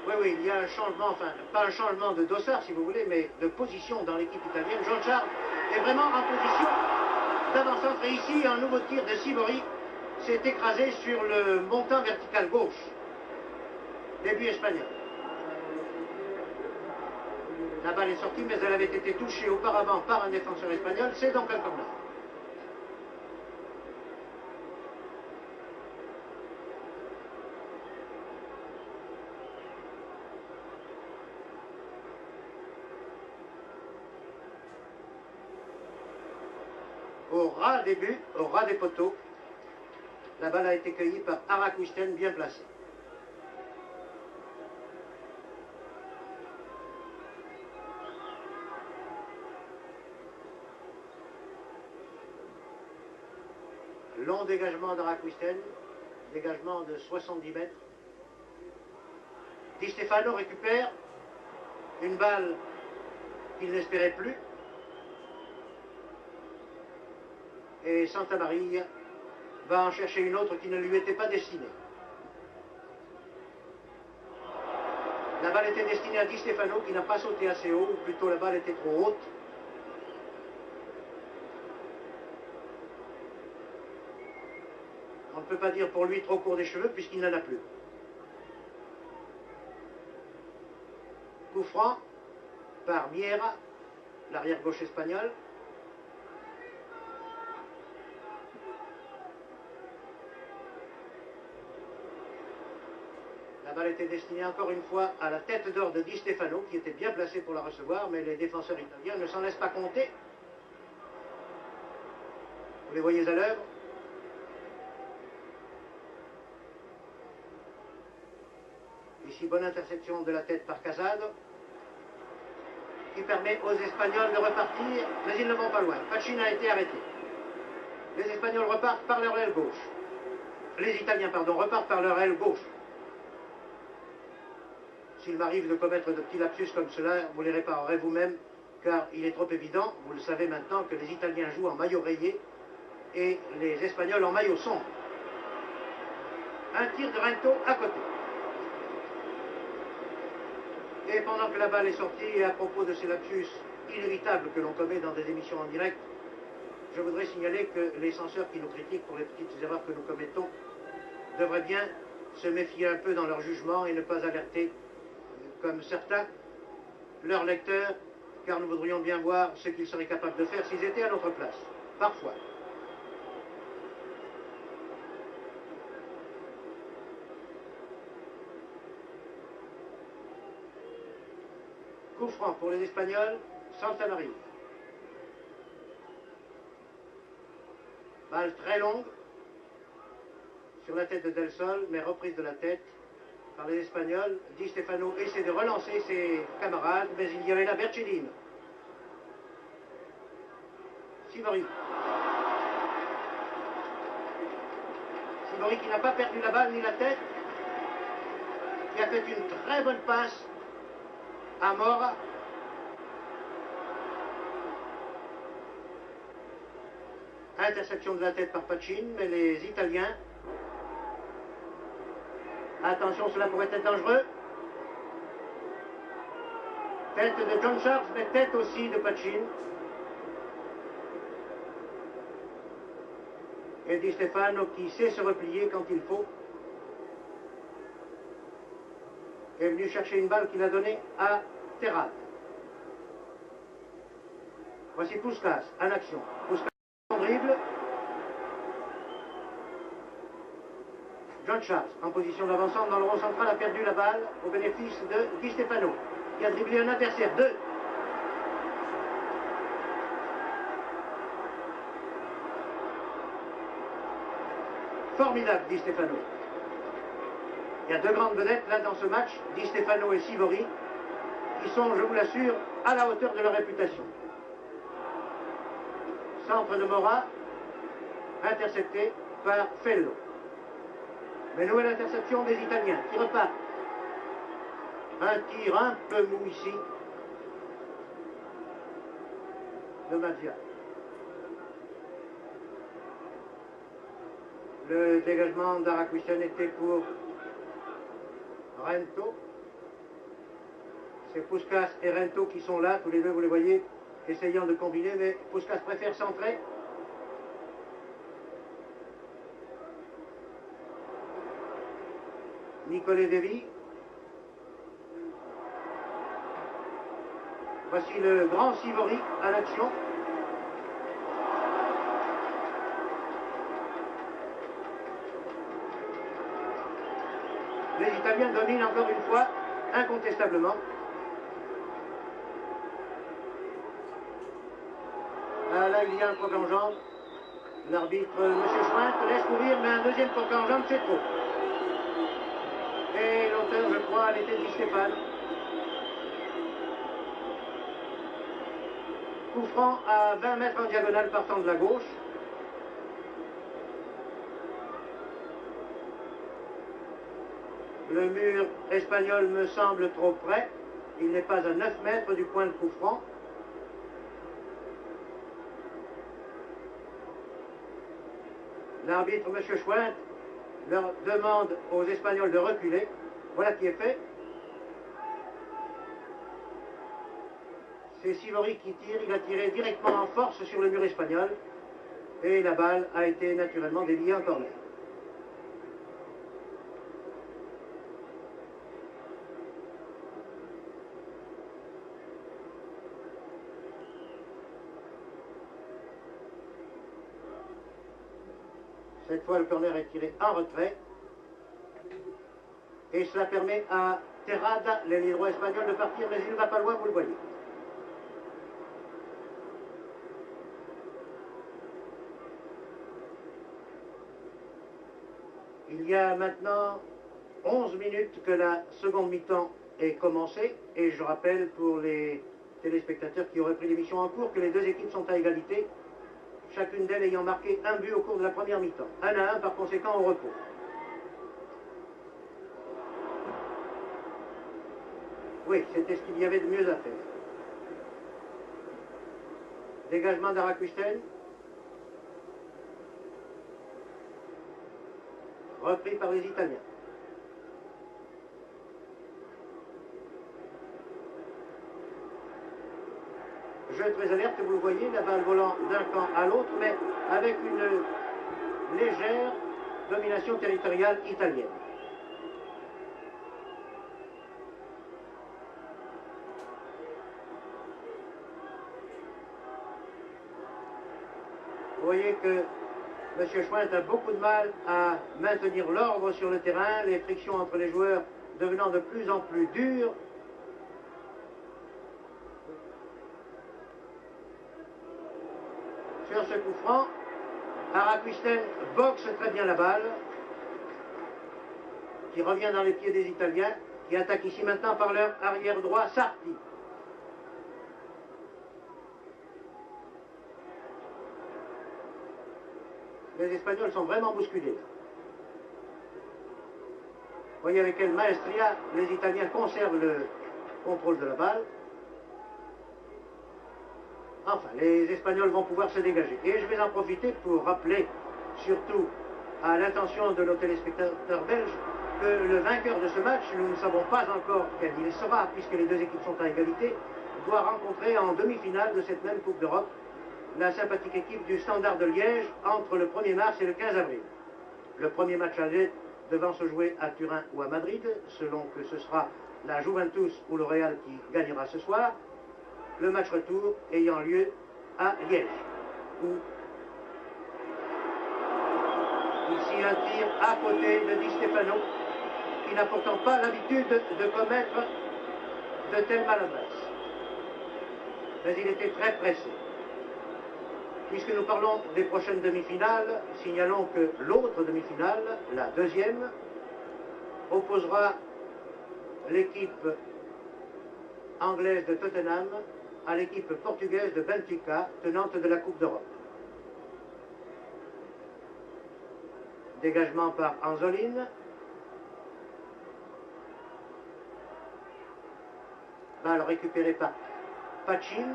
Oui, oui, il y a un changement, enfin, pas un changement de dossard, si vous voulez, mais de position dans l'équipe italienne. Jean-Charles est vraiment en position d'avant-centre. Et ici, un nouveau tir de Sivori s'est écrasé sur le montant vertical gauche. Début espagnol. La balle est sortie, mais elle avait été touchée auparavant par un défenseur espagnol. C'est donc un corner. Au ras des buts, au ras des poteaux, la balle a été cueillie par Araquisten, bien placé. Long dégagement d'Araquisten, dégagement de 70 mètres. Di Stefano récupère une balle qu'il n'espérait plus. Et Santamaria va en chercher une autre qui ne lui était pas destinée. La balle était destinée à Di Stefano qui n'a pas sauté assez haut, ou plutôt la balle était trop haute. On ne peut pas dire pour lui trop court des cheveux puisqu'il n'en a plus. Coup franc par Miera, l'arrière gauche espagnol. La balle était destinée encore une fois à la tête d'or de Di Stefano qui était bien placé pour la recevoir, mais les défenseurs italiens ne s'en laissent pas compter. Vous les voyez à l'œuvre. Ici, bonne interception de la tête par Casado, qui permet aux Espagnols de repartir, mais ils ne vont pas loin. Pachin a été arrêté. Les Espagnols repartent par leur aile gauche. Les Italiens, pardon, repartent par leur aile gauche. S'il m'arrive de commettre de petits lapsus comme cela, vous les réparerez vous-même, car il est trop évident, vous le savez maintenant, que les Italiens jouent en maillot rayé et les Espagnols en maillot sombre. Un tir de Rento à côté. Et pendant que la balle est sortie, et à propos de ces lapsus inévitables que l'on commet dans des émissions en direct, je voudrais signaler que les censeurs qui nous critiquent pour les petites erreurs que nous commettons devraient bien se méfier un peu dans leur jugement et ne pas alerter, comme certains, leurs lecteurs, car nous voudrions bien voir ce qu'ils seraient capables de faire s'ils étaient à notre place, parfois. Coup franc pour les Espagnols, Santamaria. Balle très longue sur la tête de Del Sol, mais reprise de la tête par les Espagnols. Di Stefano essaie de relancer ses camarades, mais il y avait là Bercellino. Sivori. Sivori qui n'a pas perdu la balle ni la tête, qui a fait une très bonne passe à Mora. Interception de la tête par Pachin, mais les Italiens, attention, cela pourrait être dangereux. Tête de John Charles, mais tête aussi de Pachin. Et Di Stefano qui sait se replier quand il faut, est venu chercher une balle qu'il a donnée à Terrat. Voici Puskas en action. Puskas en dribble. John Charles, en position d'avancement dans le rond central, a perdu la balle au bénéfice de Di Stefano, qui a dribblé un adversaire. 2. Formidable, Di Stefano. Il y a deux grandes vedettes là dans ce match, Di Stefano et Sivori, qui sont, je vous l'assure, à la hauteur de leur réputation. Centre de Mora, intercepté par Fello. Mais nouvelle interception des Italiens qui repartent. Un tir un peu mou ici de Mazia. Le dégagement d'Araquisten était pour Rento. C'est Puskás et Rento qui sont là, tous les deux, vous les voyez, essayant de combiner, mais Puskás préfère centrer. Nicolas Davy. Voici le grand Sivori à l'action. Les Italiens dominent encore une fois, incontestablement. Ah, là, il y a un croc en jambe. L'arbitre, M. Schwint, laisse courir, mais un deuxième croc en jambe, c'est trop. Et l'auteur, je crois, l'était Di Stéphane. Coup franc à 20 mètres en diagonale partant de la gauche. Le mur espagnol me semble trop près. Il n'est pas à 9 mètres du point de coup franc. L'arbitre, M. Schwint, leur demande aux Espagnols de reculer. Voilà qui est fait. C'est Sivori qui tire. Il a tiré directement en force sur le mur espagnol. Et la balle a été naturellement déviée en corner. Cette fois, le corner est tiré en retrait. Et cela permet à Terrada, l'ailier droit espagnol, de partir, mais il ne va pas loin, vous le voyez. Il y a maintenant 11 minutes que la seconde mi-temps est commencée. Et je rappelle pour les téléspectateurs qui auraient pris l'émission en cours que les deux équipes sont à égalité. Chacune d'elles ayant marqué un but au cours de la première mi-temps. 1-1 par conséquent au repos. Oui, c'était ce qu'il y avait de mieux à faire. Dégagement d'Arakusten. Repris par les Italiens. Jeu très alerte, vous le voyez, la balle volant d'un camp à l'autre, mais avec une légère domination territoriale italienne. Vous voyez que M. Schwint a beaucoup de mal à maintenir l'ordre sur le terrain, les frictions entre les joueurs devenant de plus en plus dures. Sur ce coup franc, Arakusten boxe très bien la balle, qui revient dans les pieds des Italiens, qui attaquent ici maintenant par leur arrière droit, Sarti. Les Espagnols sont vraiment bousculés. Vous voyez avec quelle maestria les Italiens conservent le contrôle de la balle. Enfin, les Espagnols vont pouvoir se dégager. Et je vais en profiter pour rappeler, surtout à l'intention de nos téléspectateurs belges, que le vainqueur de ce match, nous ne savons pas encore quel il sera, puisque les deux équipes sont à égalité, doit rencontrer en demi-finale de cette même Coupe d'Europe la sympathique équipe du Standard de Liège entre le 1er mars et le 15 avril. Le premier match aller devant se jouer à Turin ou à Madrid, selon que ce sera la Juventus ou le Real qui gagnera ce soir. Le match retour ayant lieu à Liège, où ici un tir à côté de Di Stefano, qui n'a pourtant pas l'habitude de commettre de telles maladresses. Mais il était très pressé. Puisque nous parlons des prochaines demi-finales, signalons que l'autre demi-finale, la deuxième, opposera l'équipe anglaise de Tottenham à l'équipe portugaise de Benfica, tenante de la Coupe d'Europe. Dégagement par Anzolin. Balle récupérée par Pachin.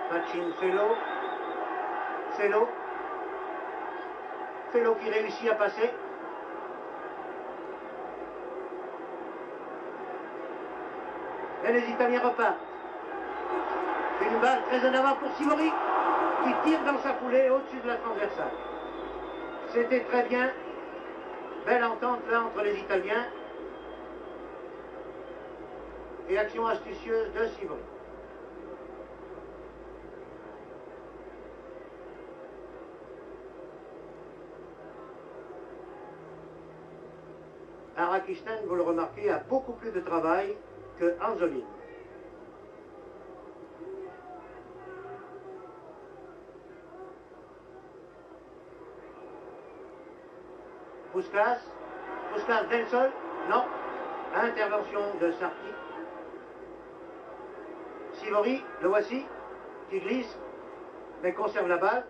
Pachin, Fellow. Fellow. Fellow qui réussit à passer. Et les Italiens repartent. Une balle très en avant pour Sivori, qui tire dans sa foulée au-dessus de la transversale. C'était très bien. Belle entente là entre les Italiens. Et action astucieuse de Sivori. Arakistan, vous le remarquez, a beaucoup plus de travail que Anzolin. Puskas Del Sol, non. Intervention de Sarti. Sivori, le voici, qui glisse, mais conserve la balle.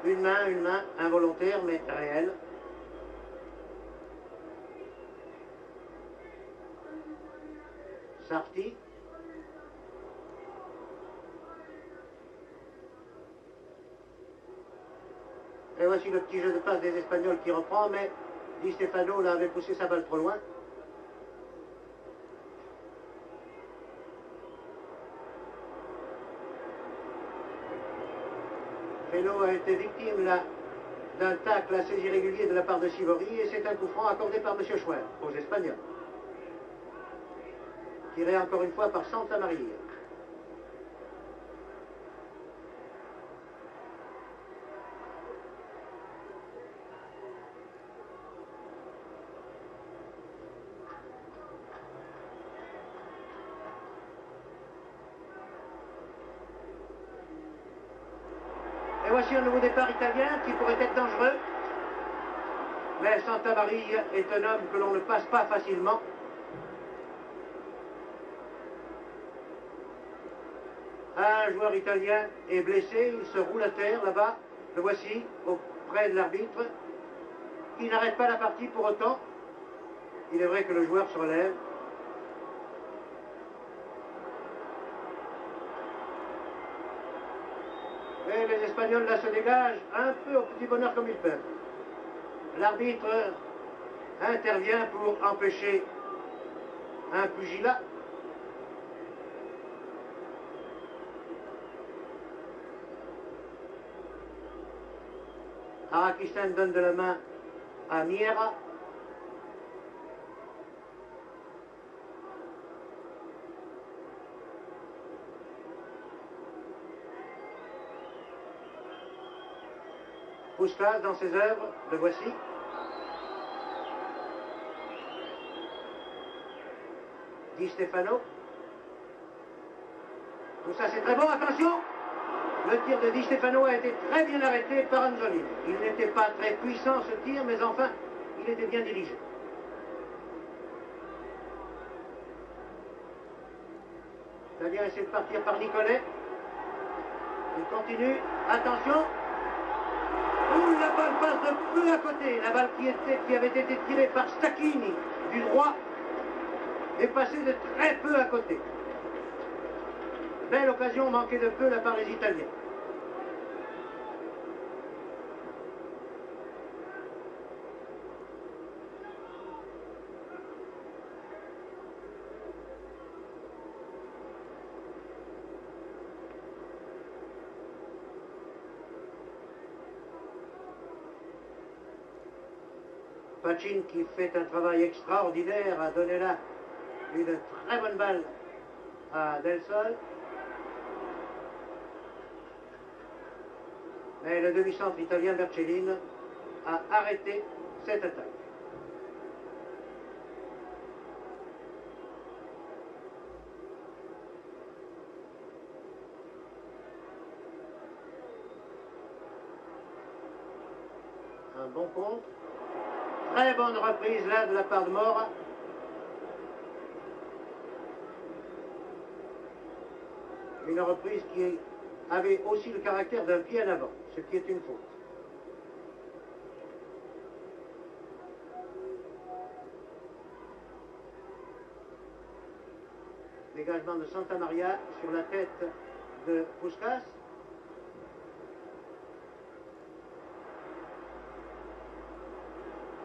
Une main involontaire, mais réelle. Sarti. Et voici le petit jeu de passe des Espagnols qui reprend, mais Di Stefano là avait poussé sa balle trop loin. Fellow a été victime là d'un tacle assez irrégulier de la part de Sivori et c'est un coup franc accordé par M. Schwer aux Espagnols. Tiré encore une fois par Santa Maria. Et voici un nouveau départ italien qui pourrait être dangereux. Mais Santa Maria est un homme que l'on ne passe pas facilement. Un joueur italien est blessé, il se roule à terre là-bas. Le voici auprès de l'arbitre qui n'arrête pas la partie pour autant. Il est vrai que le joueur se relève. Et les Espagnols là se dégagent un peu au petit bonheur comme ils peuvent. L'arbitre intervient pour empêcher un pugilat. Arakistan donne de la main à Miera. Puskas dans ses œuvres, le voici. Di Stefano. Tout ça c'est très bon, attention! Le tir de Di Stefano a été très bien arrêté par Anzolin. Il n'était pas très puissant ce tir, mais enfin, il était bien dirigé. L'Italien essaie de partir par Nicolet. Il continue. Attention! Ouh, la balle passe de peu à côté. La balle qui avait été tirée par Stacchini du droit est passée de très peu à côté. Belle occasion manquée de peu là par les Italiens. Pacin qui fait un travail extraordinaire a donné là une très bonne balle à Del Sol. Mais le demi-centre italien Bercellin a arrêté cette attaque. Un bon contre. Très bonne reprise là de la part de Mora. Une reprise qui avait aussi le caractère d'un pied en avant, ce qui est une faute. Dégagement de Santa Maria sur la tête de Puskas.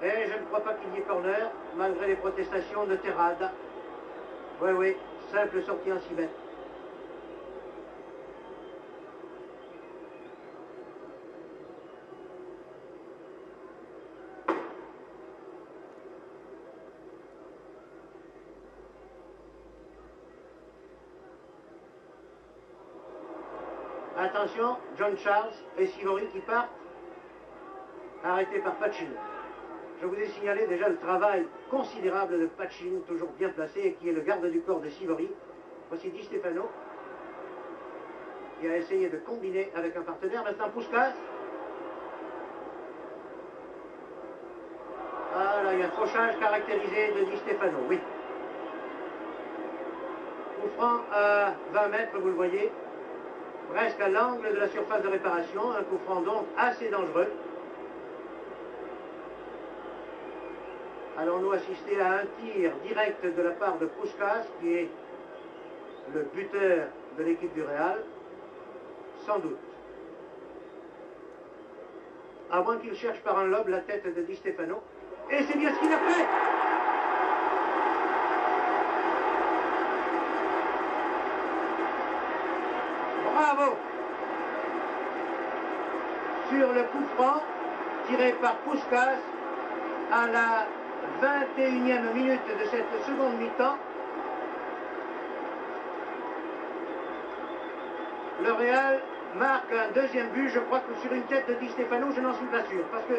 Et je ne crois pas qu'il y ait corner, malgré les protestations de Terrade. Oui, Simple sortie en 6 mètres. Attention, John Charles et Sivori qui partent, arrêtés par Pachin. Je vous ai signalé déjà le travail considérable de Pachin, toujours bien placé, et qui est le garde du corps de Sivori. Voici Di Stefano, qui a essayé de combiner avec un partenaire. Maintenant Puskas. Ah là, il y a un fauchage caractérisé de Di Stefano, oui. Coup franc à 20 mètres, vous le voyez, presque à l'angle de la surface de réparation, un coup franc donc assez dangereux. Allons-nous assister à un tir direct de la part de Puskas, qui est le buteur de l'équipe du Real? Sans doute. À moins qu'il cherche par un lob la tête de Di Stefano. Et c'est bien ce qu'il a fait! Bravo! Sur le coup franc, tiré par Puskas, à la 21e minute de cette seconde mi-temps, le Real marque un deuxième but, je crois que sur une tête de Di Stefano, je n'en suis pas sûr, parce que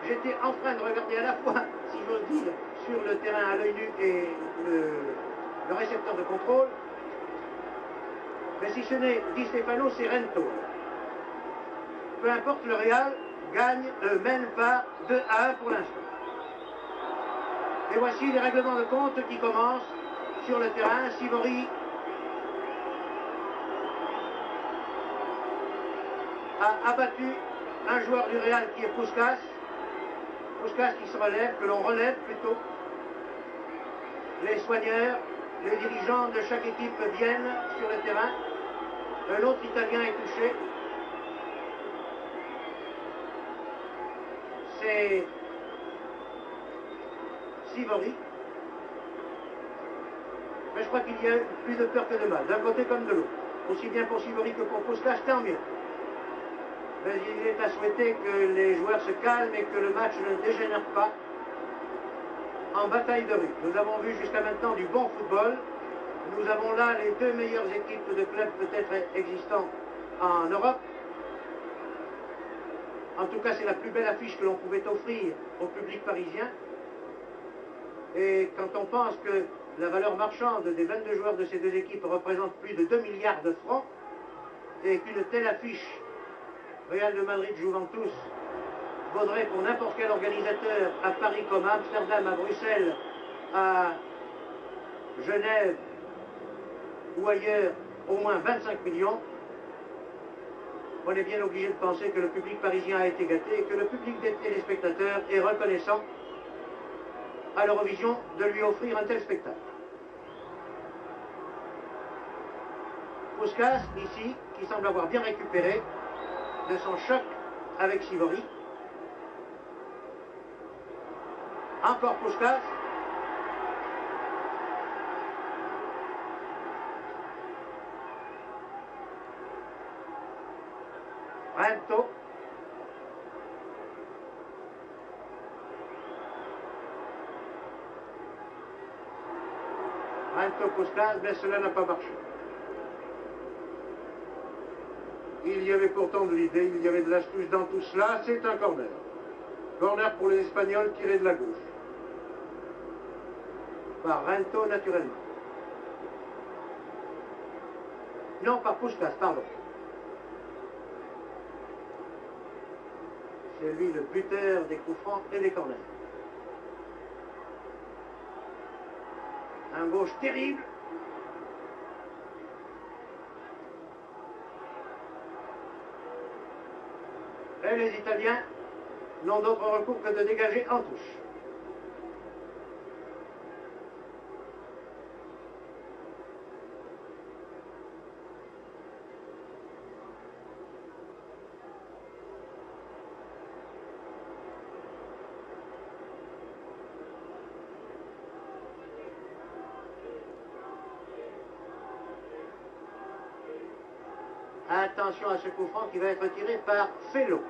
j'étais en train de regarder à la fois, si j'ose dire, sur le terrain à l'œil nu et le récepteur de contrôle. Mais si ce n'est Di Stefano, c'est Rento. Peu importe, le Real mène par 2-1 pour l'instant. Et voici les règlements de compte qui commencent sur le terrain. Sivori a abattu un joueur du Real qui est Puskas. Puskas qui se relève, que l'on relève plutôt. Les soigneurs, les dirigeants de chaque équipe viennent sur le terrain. Un autre Italien est touché. C'est Sivori. Mais je crois qu'il y a plus de peur que de mal, d'un côté comme de l'autre. Aussi bien pour Sivori que pour Puskas, tant mieux. Mais il est à souhaiter que les joueurs se calment et que le match ne dégénère pas en bataille de rue. Nous avons vu jusqu'à maintenant du bon football. Nous avons là les deux meilleures équipes de clubs peut-être existants en Europe. En tout cas, c'est la plus belle affiche que l'on pouvait offrir au public parisien. Et quand on pense que la valeur marchande des 22 joueurs de ces deux équipes représente plus de 2 milliards de francs, et qu'une telle affiche Real de Madrid-Juventus vaudrait pour n'importe quel organisateur à Paris comme à Amsterdam, à Bruxelles, à Genève ou ailleurs au moins 25 millions, on est bien obligé de penser que le public parisien a été gâté et que le public des téléspectateurs est reconnaissant à l'Eurovision de lui offrir un tel spectacle. Puskas, ici, qui semble avoir bien récupéré de son choc avec Sivori. Encore Puskas. Rento. Rento Puskas, mais cela n'a pas marché. Il y avait pourtant de l'idée, il y avait de l'astuce dans tout cela. C'est un corner. Corner pour les Espagnols tiré de la gauche. Par Rento, naturellement. Non, par Puskas, pardon. C'est lui le buteur des coups francs et des corners. Un gauche terrible. Et les Italiens n'ont d'autre recours que de dégager en touche. Attention à ce coup franc qui va être tiré par Felo.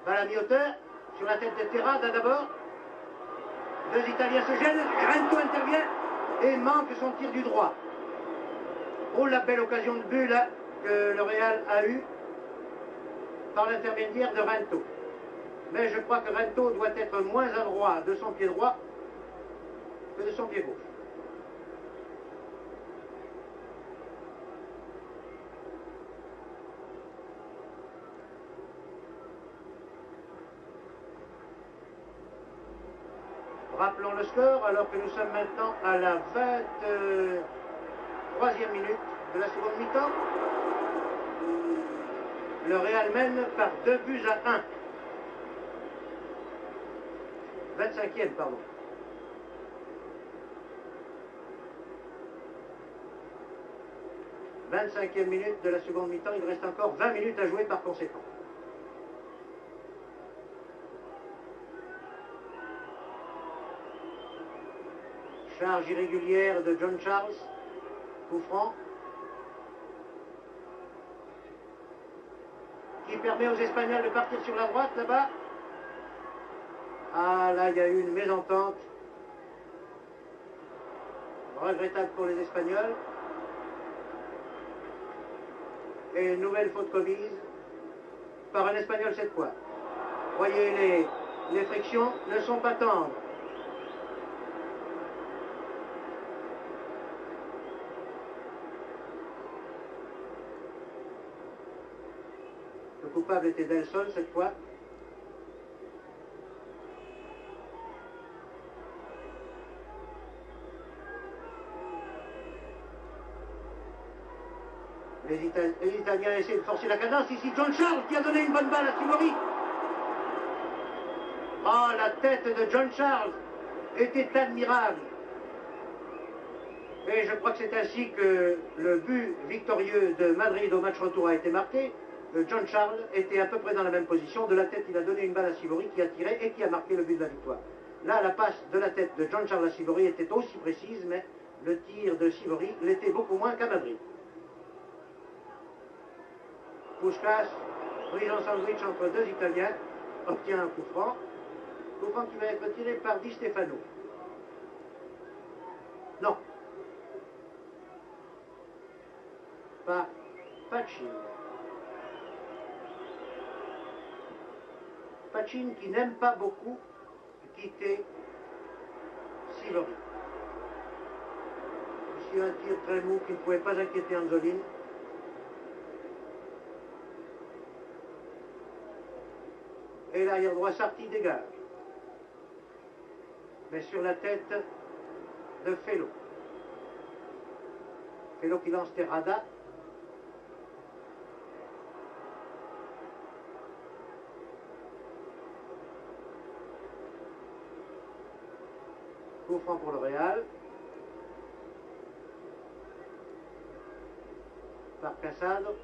Balle à mi-hauteur, sur la tête de Terrada d'abord. Deux Italiens se gênent, Rento intervient et manque son tir du droit. Oh, la belle occasion de but là que le Real a eue par l'intermédiaire de Rento. Mais je crois que Rento doit être moins adroit de son pied droit que de son pied gauche. Rappelons le score alors que nous sommes maintenant à la 23e minute de la seconde mi-temps. Le Real mène par 2-1. 25e, pardon. « 25e minute de la seconde mi-temps. Il reste encore 20 minutes à jouer par conséquent. Charge irrégulière de John Charles. Coup franc. Qui permet aux Espagnols de partir sur la droite là-bas. Ah là, il y a eu une mésentente. Regrettable pour les Espagnols. Et une nouvelle faute commise par un Espagnol cette fois. Voyez, les frictions ne sont pas tendres. Le coupable était Del Sol cette fois. Les Italiens essaient de forcer la cadence. Ici, John Charles qui a donné une bonne balle à Sivori. Oh, la tête de John Charles était admirable. Et je crois que c'est ainsi que le but victorieux de Madrid au match retour a été marqué. John Charles était à peu près dans la même position. De la tête, il a donné une balle à Sivori qui a tiré et qui a marqué le but de la victoire. Là, la passe de la tête de John Charles à Sivori était aussi précise, mais le tir de Sivori l'était beaucoup moins qu'à Madrid. Puskás, prise en sandwich entre deux Italiens, obtient un coup franc. Coup franc qui va être tiré par Di Stefano. Non. Par Pachin. Pachin qui n'aime pas beaucoup quitter Sivori. Ici un tir très mou qui ne pouvait pas inquiéter Anzolin. Et l'arrière droit Sarti dégage. Mais sur la tête de Felo. Felo qui lance Terrada. Coup franc pour le Real. Par Casado.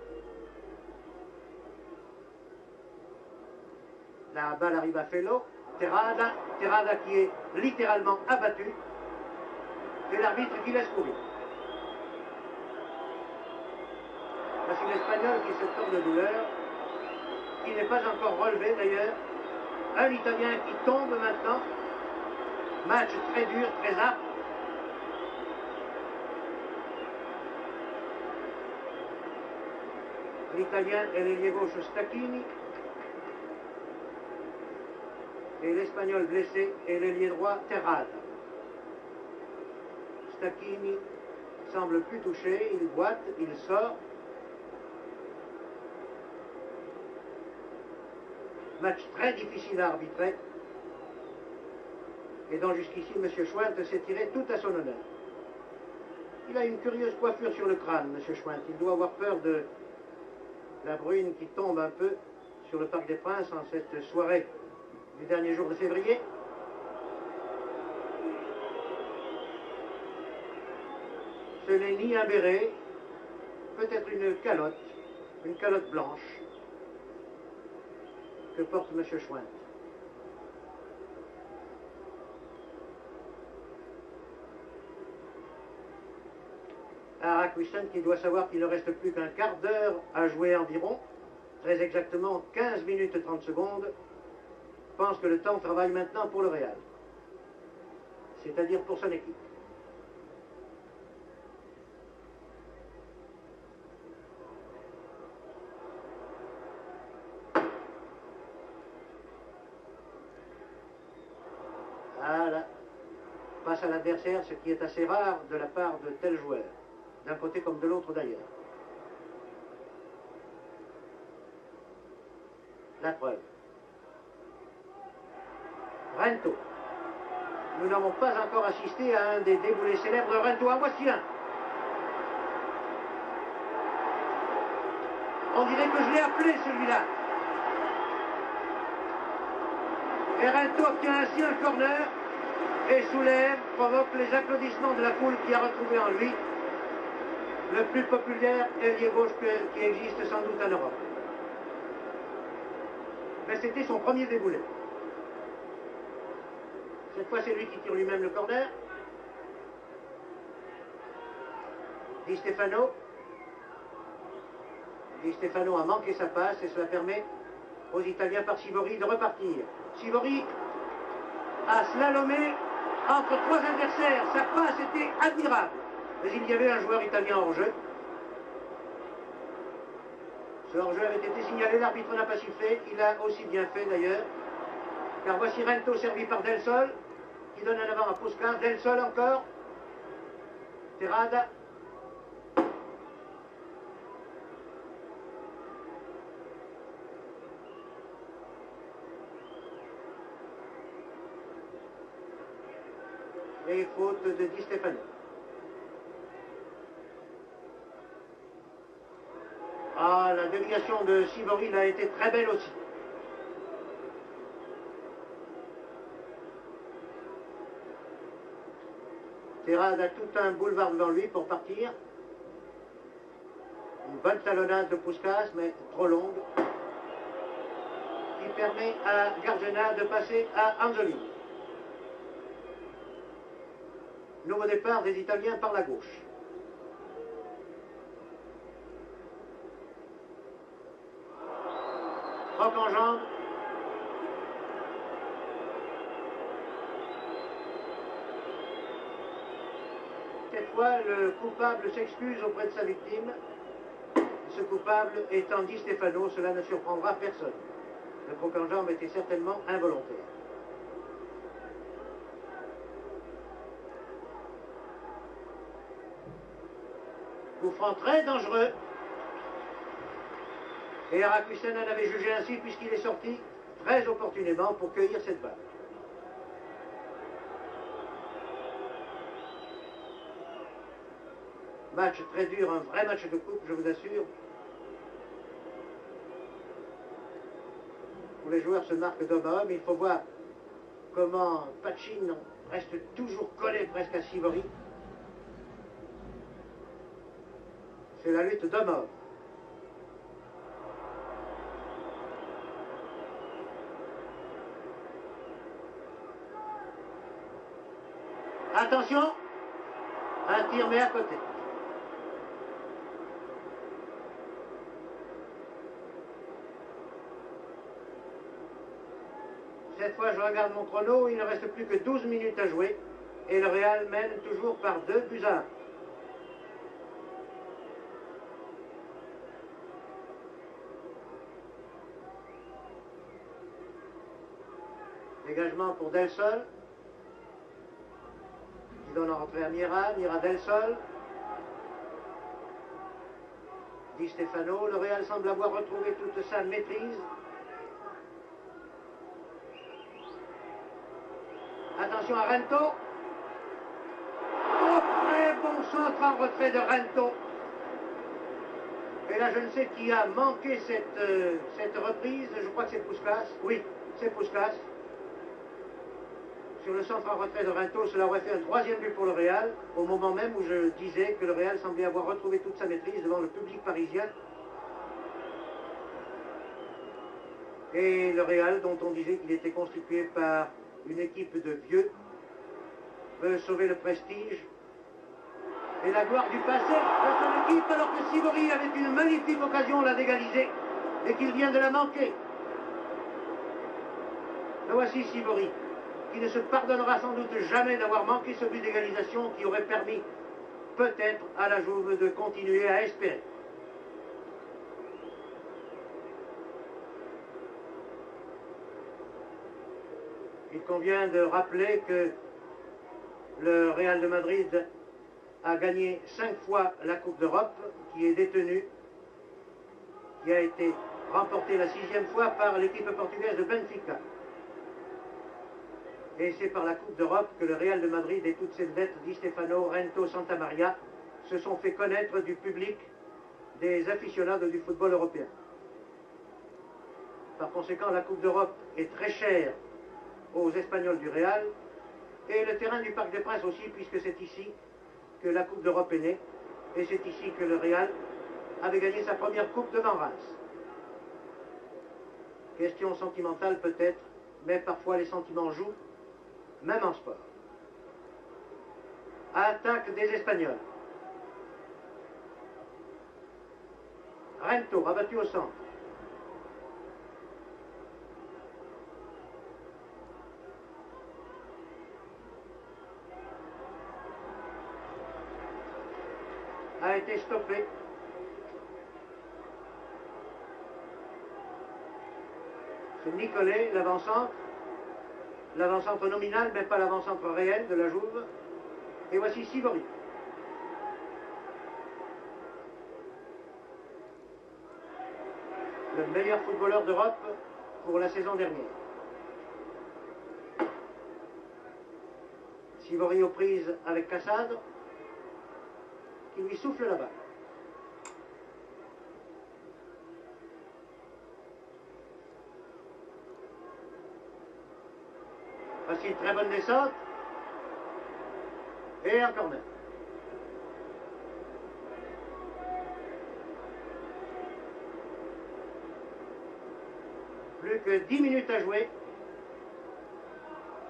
La balle arrive à Felo. Terrada qui est littéralement abattu. Et l'arbitre qui laisse courir. C'est l'Espagnol qui se tombe de douleur. Qui n'est pas encore relevé d'ailleurs. Un Italien qui tombe maintenant. Match très dur, très âpre. L'Italien est l'ailier gauche Stacchini. Et l'Espagnol blessé est l'ailier droit Terrada. Stacchini semble plus touché, il boite, il sort. Match très difficile à arbitrer. Et donc jusqu'ici, M. Schwint s'est tiré tout à son honneur. Il a une curieuse coiffure sur le crâne, M. Schwint. Il doit avoir peur de la bruine qui tombe un peu sur le Parc des Princes en cette soirée du dernier jour de février. Ce n'est ni un béret, peut-être une calotte blanche que porte M. Schwint. à Rakusen qui doit savoir qu'il ne reste plus qu'un quart d'heure à jouer environ, très exactement 15 minutes 30 secondes, pense que le temps travaille maintenant pour le Real, c'est-à-dire pour son équipe. Voilà. Passe à l'adversaire, ce qui est assez rare de la part de tels joueurs, d'un côté comme de l'autre d'ailleurs. La preuve. Rento. Nous n'avons pas encore assisté à un des déboulés célèbres de Rento. En voici un. On dirait que je l'ai appelé celui-là. Et Rento obtient ainsi un corner et soulève, provoque les applaudissements de la foule qui a retrouvé en lui le plus populaire ailier gauche qui existe sans doute en Europe. Mais c'était son premier déboulé. Cette fois, c'est lui qui tire lui-même le corner. Di Stefano. Di Stefano a manqué sa passe et cela permet aux Italiens par Sivori de repartir. Sivori a slalomé entre trois adversaires. Sa passe était admirable. Mais il y avait un joueur italien hors jeu. Ce hors-jeu avait été signalé, l'arbitre n'a pas sifflé. Il a aussi bien fait d'ailleurs. Car voici Rento servi par Del Sol, qui donne un avant à Puskas. Del Sol encore. Terrada. Et faute de Di Stefano. Ah, la déviation de Sivori a été très belle aussi. Terrade a tout un boulevard devant lui pour partir. Une bonne talonnade de Puskas, mais trop longue, qui permet à Gargena de passer à Anzolini. Nouveau départ des Italiens par la gauche. Rock en jambe. Cette fois, le coupable s'excuse auprès de sa victime. Ce coupable étant Di Stefano, cela ne surprendra personne. Le croc en jambe était certainement involontaire. Coup franc très dangereux. Et Rakusen en avait jugé ainsi puisqu'il est sorti très opportunément pour cueillir cette balle. Match très dur, un vrai match de coupe, je vous assure. Où les joueurs se marquent d'homme à homme. Il faut voir comment Pachin reste toujours collé presque à Sivori. C'est la lutte d'homme à homme. Attention, un tir mais à côté. Cette fois, je regarde mon chrono, il ne reste plus que 12 minutes à jouer et le Real mène toujours par 2-1. Dégagement pour Del Sol. Qui donne en rentrée à Mira. Mira Del Sol. Di Stefano. Le Real semble avoir retrouvé toute sa maîtrise. Attention à Rento. Oh, très bon centre en retrait de Rento. Et là, je ne sais qui a manqué cette reprise. Je crois que c'est Puskas. Oui, c'est Puskas. Sur le centre en retrait de Rento, cela aurait fait un troisième but pour le Real, au moment même où je disais que le Real semblait avoir retrouvé toute sa maîtrise devant le public parisien. Et le Real, dont on disait qu'il était constitué par une équipe de vieux, veut sauver le prestige et la gloire du passé de son équipe, alors que Sivori avait une magnifique occasion là d'égaliser et qu'il vient de la manquer. Le voici Sivori, qui ne se pardonnera sans doute jamais d'avoir manqué ce but d'égalisation qui aurait permis peut-être à la Juve de continuer à espérer. Il convient de rappeler que le Real de Madrid a gagné 5 fois la Coupe d'Europe, qui est détenue, qui a été remportée la 6e fois par l'équipe portugaise de Benfica. Et c'est par la Coupe d'Europe que le Real de Madrid et toutes ses vedettes, Di Stefano, Rento, Santamaria, se sont fait connaître du public des aficionados du football européen. Par conséquent, la Coupe d'Europe est très chère aux Espagnols du Real, et le terrain du Parc des Princes aussi, puisque c'est ici que la Coupe d'Europe est née, et c'est ici que le Real avait gagné sa première Coupe devant Reims. Question sentimentale peut-être, mais parfois les sentiments jouent, même en sport. Attaque des Espagnols. Rento, rabattu au centre. A été stoppé. C'est Nicollet, l'avant-centre nominal, mais pas l'avant-centre réel de la Juve. Et voici Sivori. Le meilleur footballeur d'Europe pour la saison dernière. Sivori aux prises avec Cassade, qui lui souffle la balle. Voici une très bonne descente. Et un corner. Plus que 10 minutes à jouer.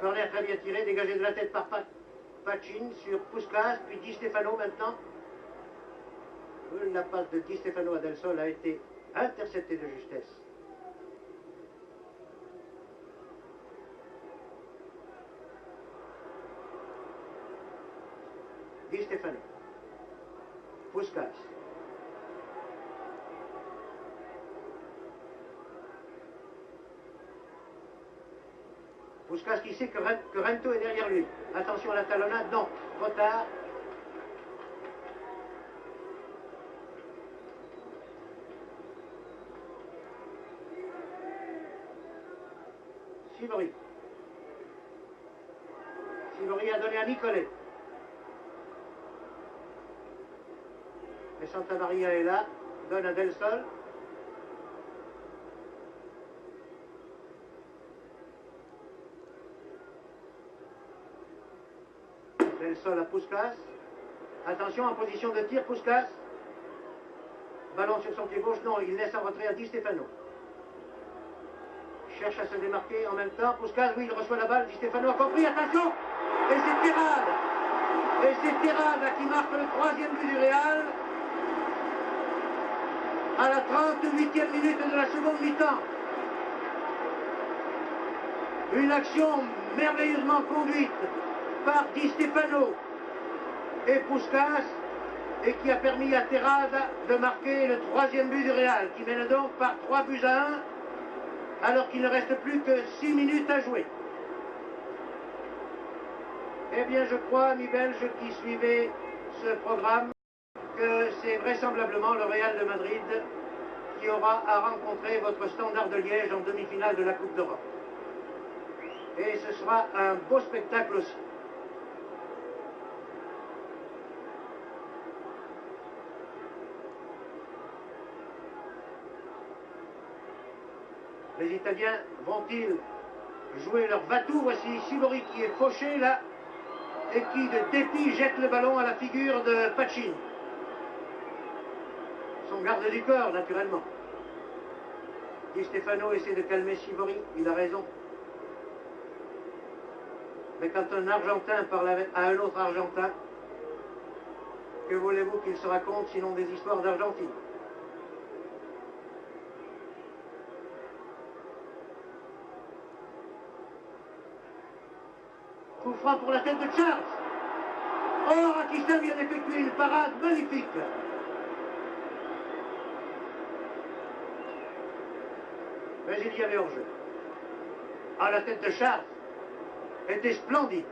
Corner très bien tiré, dégagé de la tête par Pachin sur Puskas, puis Di Stefano maintenant. La passe de Di Stefano à Del Sol a été interceptée de justesse. Di Stefano. Puskas. Puskas qui sait que Rento est derrière lui. Attention à la talonnade, non, trop tard. Sivori. Sivori a donné à Nicollet. Et Santamaria est là, donne à Del Sol. Del Sol à Puskas. Attention en position de tir, Puskas. Ballon sur son pied gauche, non, il laisse en retrait à Di Stefano. Cherche à se démarquer en même temps. Puskas, oui, il reçoit la balle. Di Stefano a compris, attention. Et c'est Terrade. Et c'est Terrade qui marque le 3e but du Real à la 38e minute de la seconde mi-temps. Une action merveilleusement conduite par Di Stefano et Puskas et qui a permis à Terrade de marquer le 3e but du Real, qui mène donc par 3-1 alors qu'il ne reste plus que 6 minutes à jouer. Eh bien, je crois, amis belges qui suivez ce programme, que c'est vraisemblablement le Real de Madrid qui aura à rencontrer votre Standard de Liège en demi-finale de la Coupe d'Europe. Et ce sera un beau spectacle aussi. Les Italiens vont-ils jouer leur va-tout? Voici Sivori qui est fauché là et qui de dépit jette le ballon à la figure de Pachin. Son garde du corps naturellement. Di Stefano essaie de calmer Sivori, il a raison. Mais quand un Argentin parle à un autre Argentin, Que voulez-vous qu'il se raconte sinon des histoires d'Argentine? Coup franc pour la tête de Charles. Oh, Rakistan vient d'effectuer une parade magnifique. Mais il y avait hors-jeu. Ah, la tête de Charles était splendide.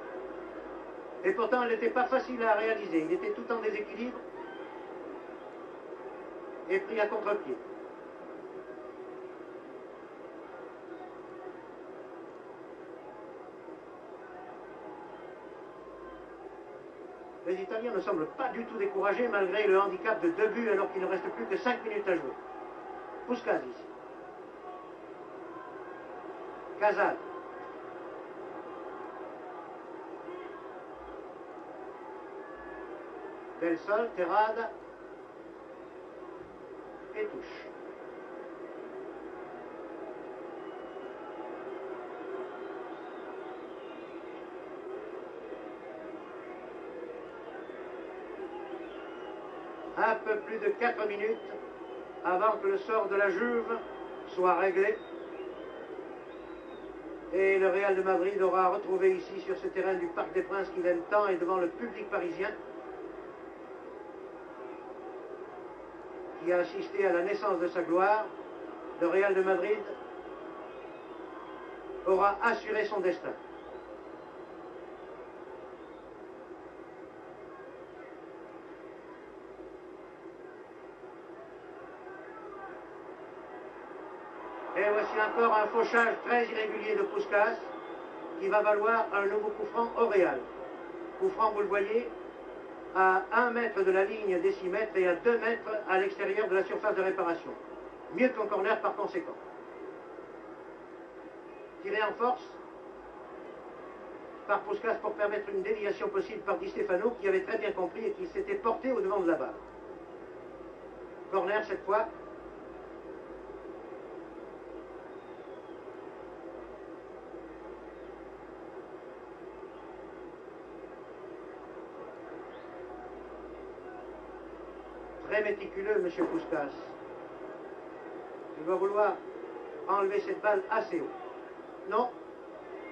Et pourtant, elle n'était pas facile à réaliser. Il était tout en déséquilibre et pris à contre-pied. Les Italiens ne semblent pas du tout découragés malgré le handicap de 2 buts alors qu'il ne reste plus que 5 minutes à jouer. Puskas ici. Casal. Del Sol, Terrade et touche. Un peu plus de 4 minutes avant que le sort de la Juve soit réglé. Et le Real de Madrid aura retrouvé ici sur ce terrain du Parc des Princes qu'il aime tant et devant le public parisien qui a assisté à la naissance de sa gloire, le Real de Madrid aura assuré son destin. Et voici encore un fauchage très irrégulier de Puskas qui va valoir un nouveau coup franc au Real. Coup franc, vous le voyez, à 1 mètre de la ligne des 6 mètres et à 2 mètres à l'extérieur de la surface de réparation. Mieux qu'un corner par conséquent. Tiré en force par Puskas pour permettre une déviation possible par Di Stefano qui avait très bien compris et qui s'était porté au devant de la balle. Corner cette fois. Très méticuleux, M. Puskas. Il va vouloir enlever cette balle assez haut. Non,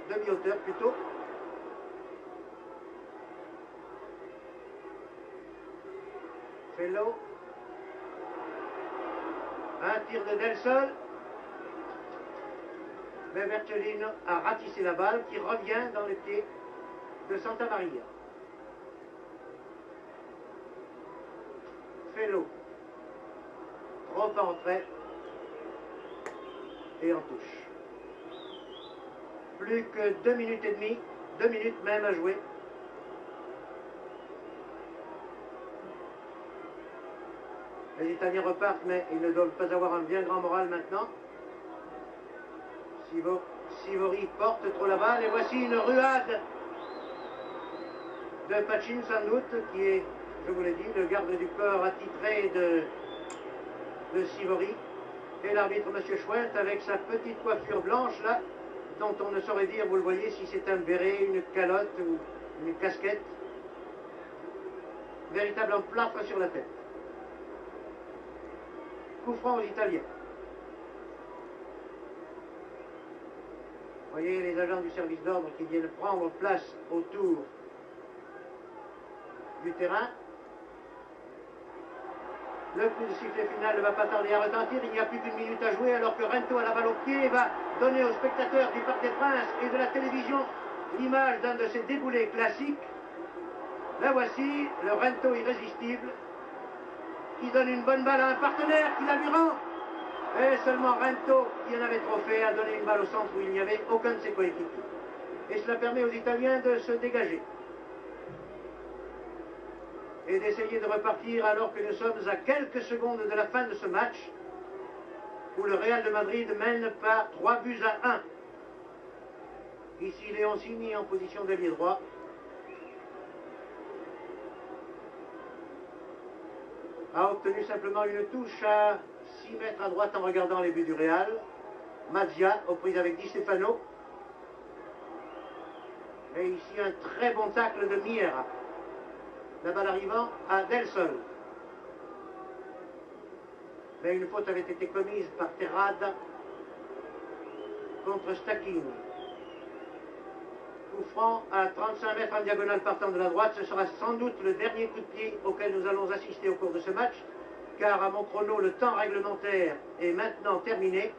demi-hauteur plutôt. Fellow. Un tir de Del Sol. Mais Bertolino a ratissé la balle qui revient dans les pieds de Santa Maria. Fellow. Trop en retrait. Et en touche. Plus que 2 minutes et demie, 2 minutes même à jouer. Les Italiens repartent, mais ils ne doivent pas avoir un bien grand moral maintenant. Sivori porte trop la balle et voici une ruade de Pachin sans doute, qui est, je vous l'ai dit, le garde du corps attitré de Sivori. Et l'arbitre, M. Schwert, avec sa petite coiffure blanche là, dont on ne saurait dire, vous le voyez, si c'est un béret, une calotte ou une casquette. Véritable emplâtre sur la tête. Coup franc aux Italiens. Vous voyez les agents du service d'ordre qui viennent prendre place autour du terrain. Le coup de sifflet final ne va pas tarder à retentir. Il n'y a plus qu'une minute à jouer alors que Rento a la balle au pied va donner aux spectateurs du Parc des Princes et de la télévision l'image d'un de ses déboulés classiques. Là voici le Rento irrésistible qui donne une bonne balle à un partenaire qui la lui rend. Et seulement Rento, qui en avait trop fait, a donné une balle au centre où il n'y avait aucun de ses coéquipiers. Et cela permet aux Italiens de se dégager et d'essayer de repartir alors que nous sommes à quelques secondes de la fin de ce match où le Real de Madrid mène par 3 buts à 1. Ici Leoncini en position d'ailier droit. A obtenu simplement une touche à 6 mètres à droite en regardant les buts du Real. Mazzia aux prises avec Di Stefano. Et ici un très bon tacle de Miera. la balle arrivant à Del Sol. Mais une faute avait été commise par Terrade contre Stakin. Coup franc à 35 mètres en diagonale partant de la droite. Ce sera sans doute le dernier coup de pied auquel nous allons assister au cours de ce match, car à mon chrono, le temps réglementaire est maintenant terminé.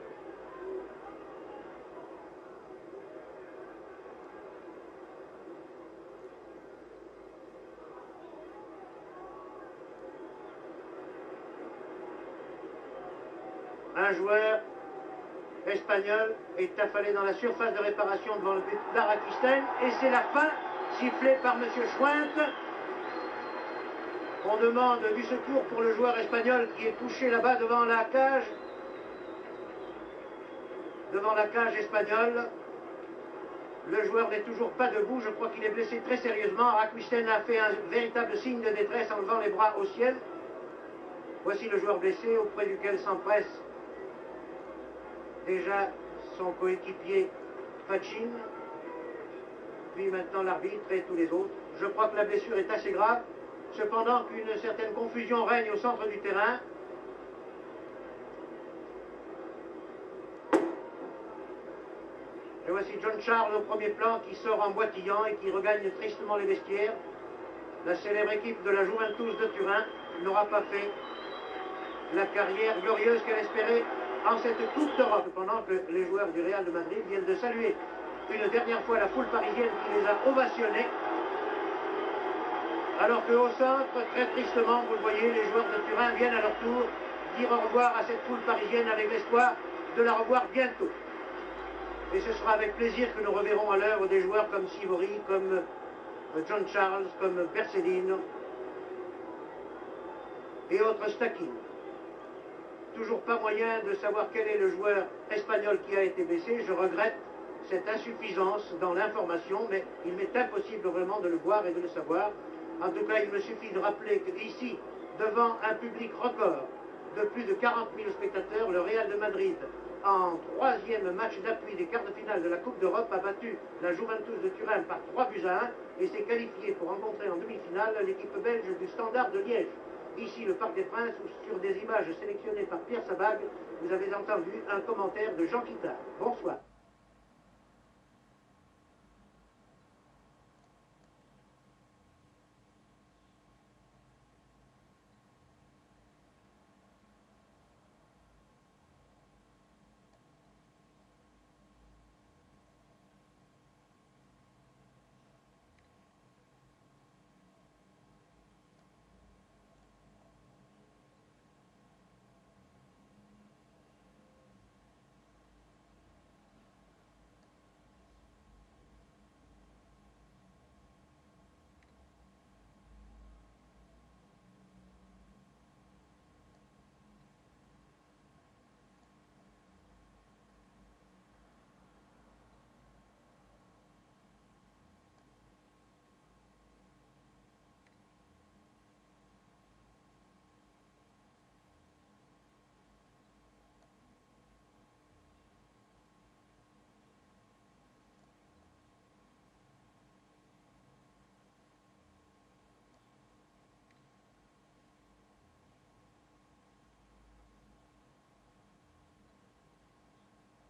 Un joueur espagnol est affalé dans la surface de réparation devant le but d'Araquisten, et c'est la fin, sifflée par M. Schwint. On demande du secours pour le joueur espagnol qui est touché là-bas devant la cage. Devant la cage espagnole. Le joueur n'est toujours pas debout, je crois qu'il est blessé très sérieusement. Araquisten a fait un véritable signe de détresse en levant les bras au ciel. Voici le joueur blessé auprès duquel s'empresse déjà son coéquipier Fachin, puis maintenant l'arbitre et tous les autres. Je crois que la blessure est assez grave, cependant qu'une certaine confusion règne au centre du terrain. Et voici John Charles au premier plan qui sort en boitillant et qui regagne tristement les vestiaires. La célèbre équipe de la Juventus de Turin n'aura pas fait la carrière glorieuse qu'elle espérait en cette Coupe d'Europe, pendant que les joueurs du Real de Madrid viennent de saluer une dernière fois la foule parisienne qui les a ovationnés, alors qu'au centre, très tristement, vous le voyez, les joueurs de Turin viennent à leur tour dire au revoir à cette foule parisienne avec l'espoir de la revoir bientôt. Et ce sera avec plaisir que nous reverrons à l'œuvre des joueurs comme Sivori, comme John Charles, comme Bercellino et autres Stakin. Toujours pas moyen de savoir quel est le joueur espagnol qui a été blessé. Je regrette cette insuffisance dans l'information, mais il m'est impossible vraiment de le voir et de le savoir. En tout cas, il me suffit de rappeler qu'ici, devant un public record de plus de 40 000 spectateurs, le Real de Madrid, en troisième match d'appui des quarts de finale de la Coupe d'Europe, a battu la Juventus de Turin par 3-1 et s'est qualifié pour rencontrer en demi-finale l'équipe belge du Standard de Liège. Ici, le Parc des Princes, où sur des images sélectionnées par Pierre Sabag, vous avez entendu un commentaire de Jean Quittard. Bonsoir.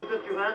De Turin.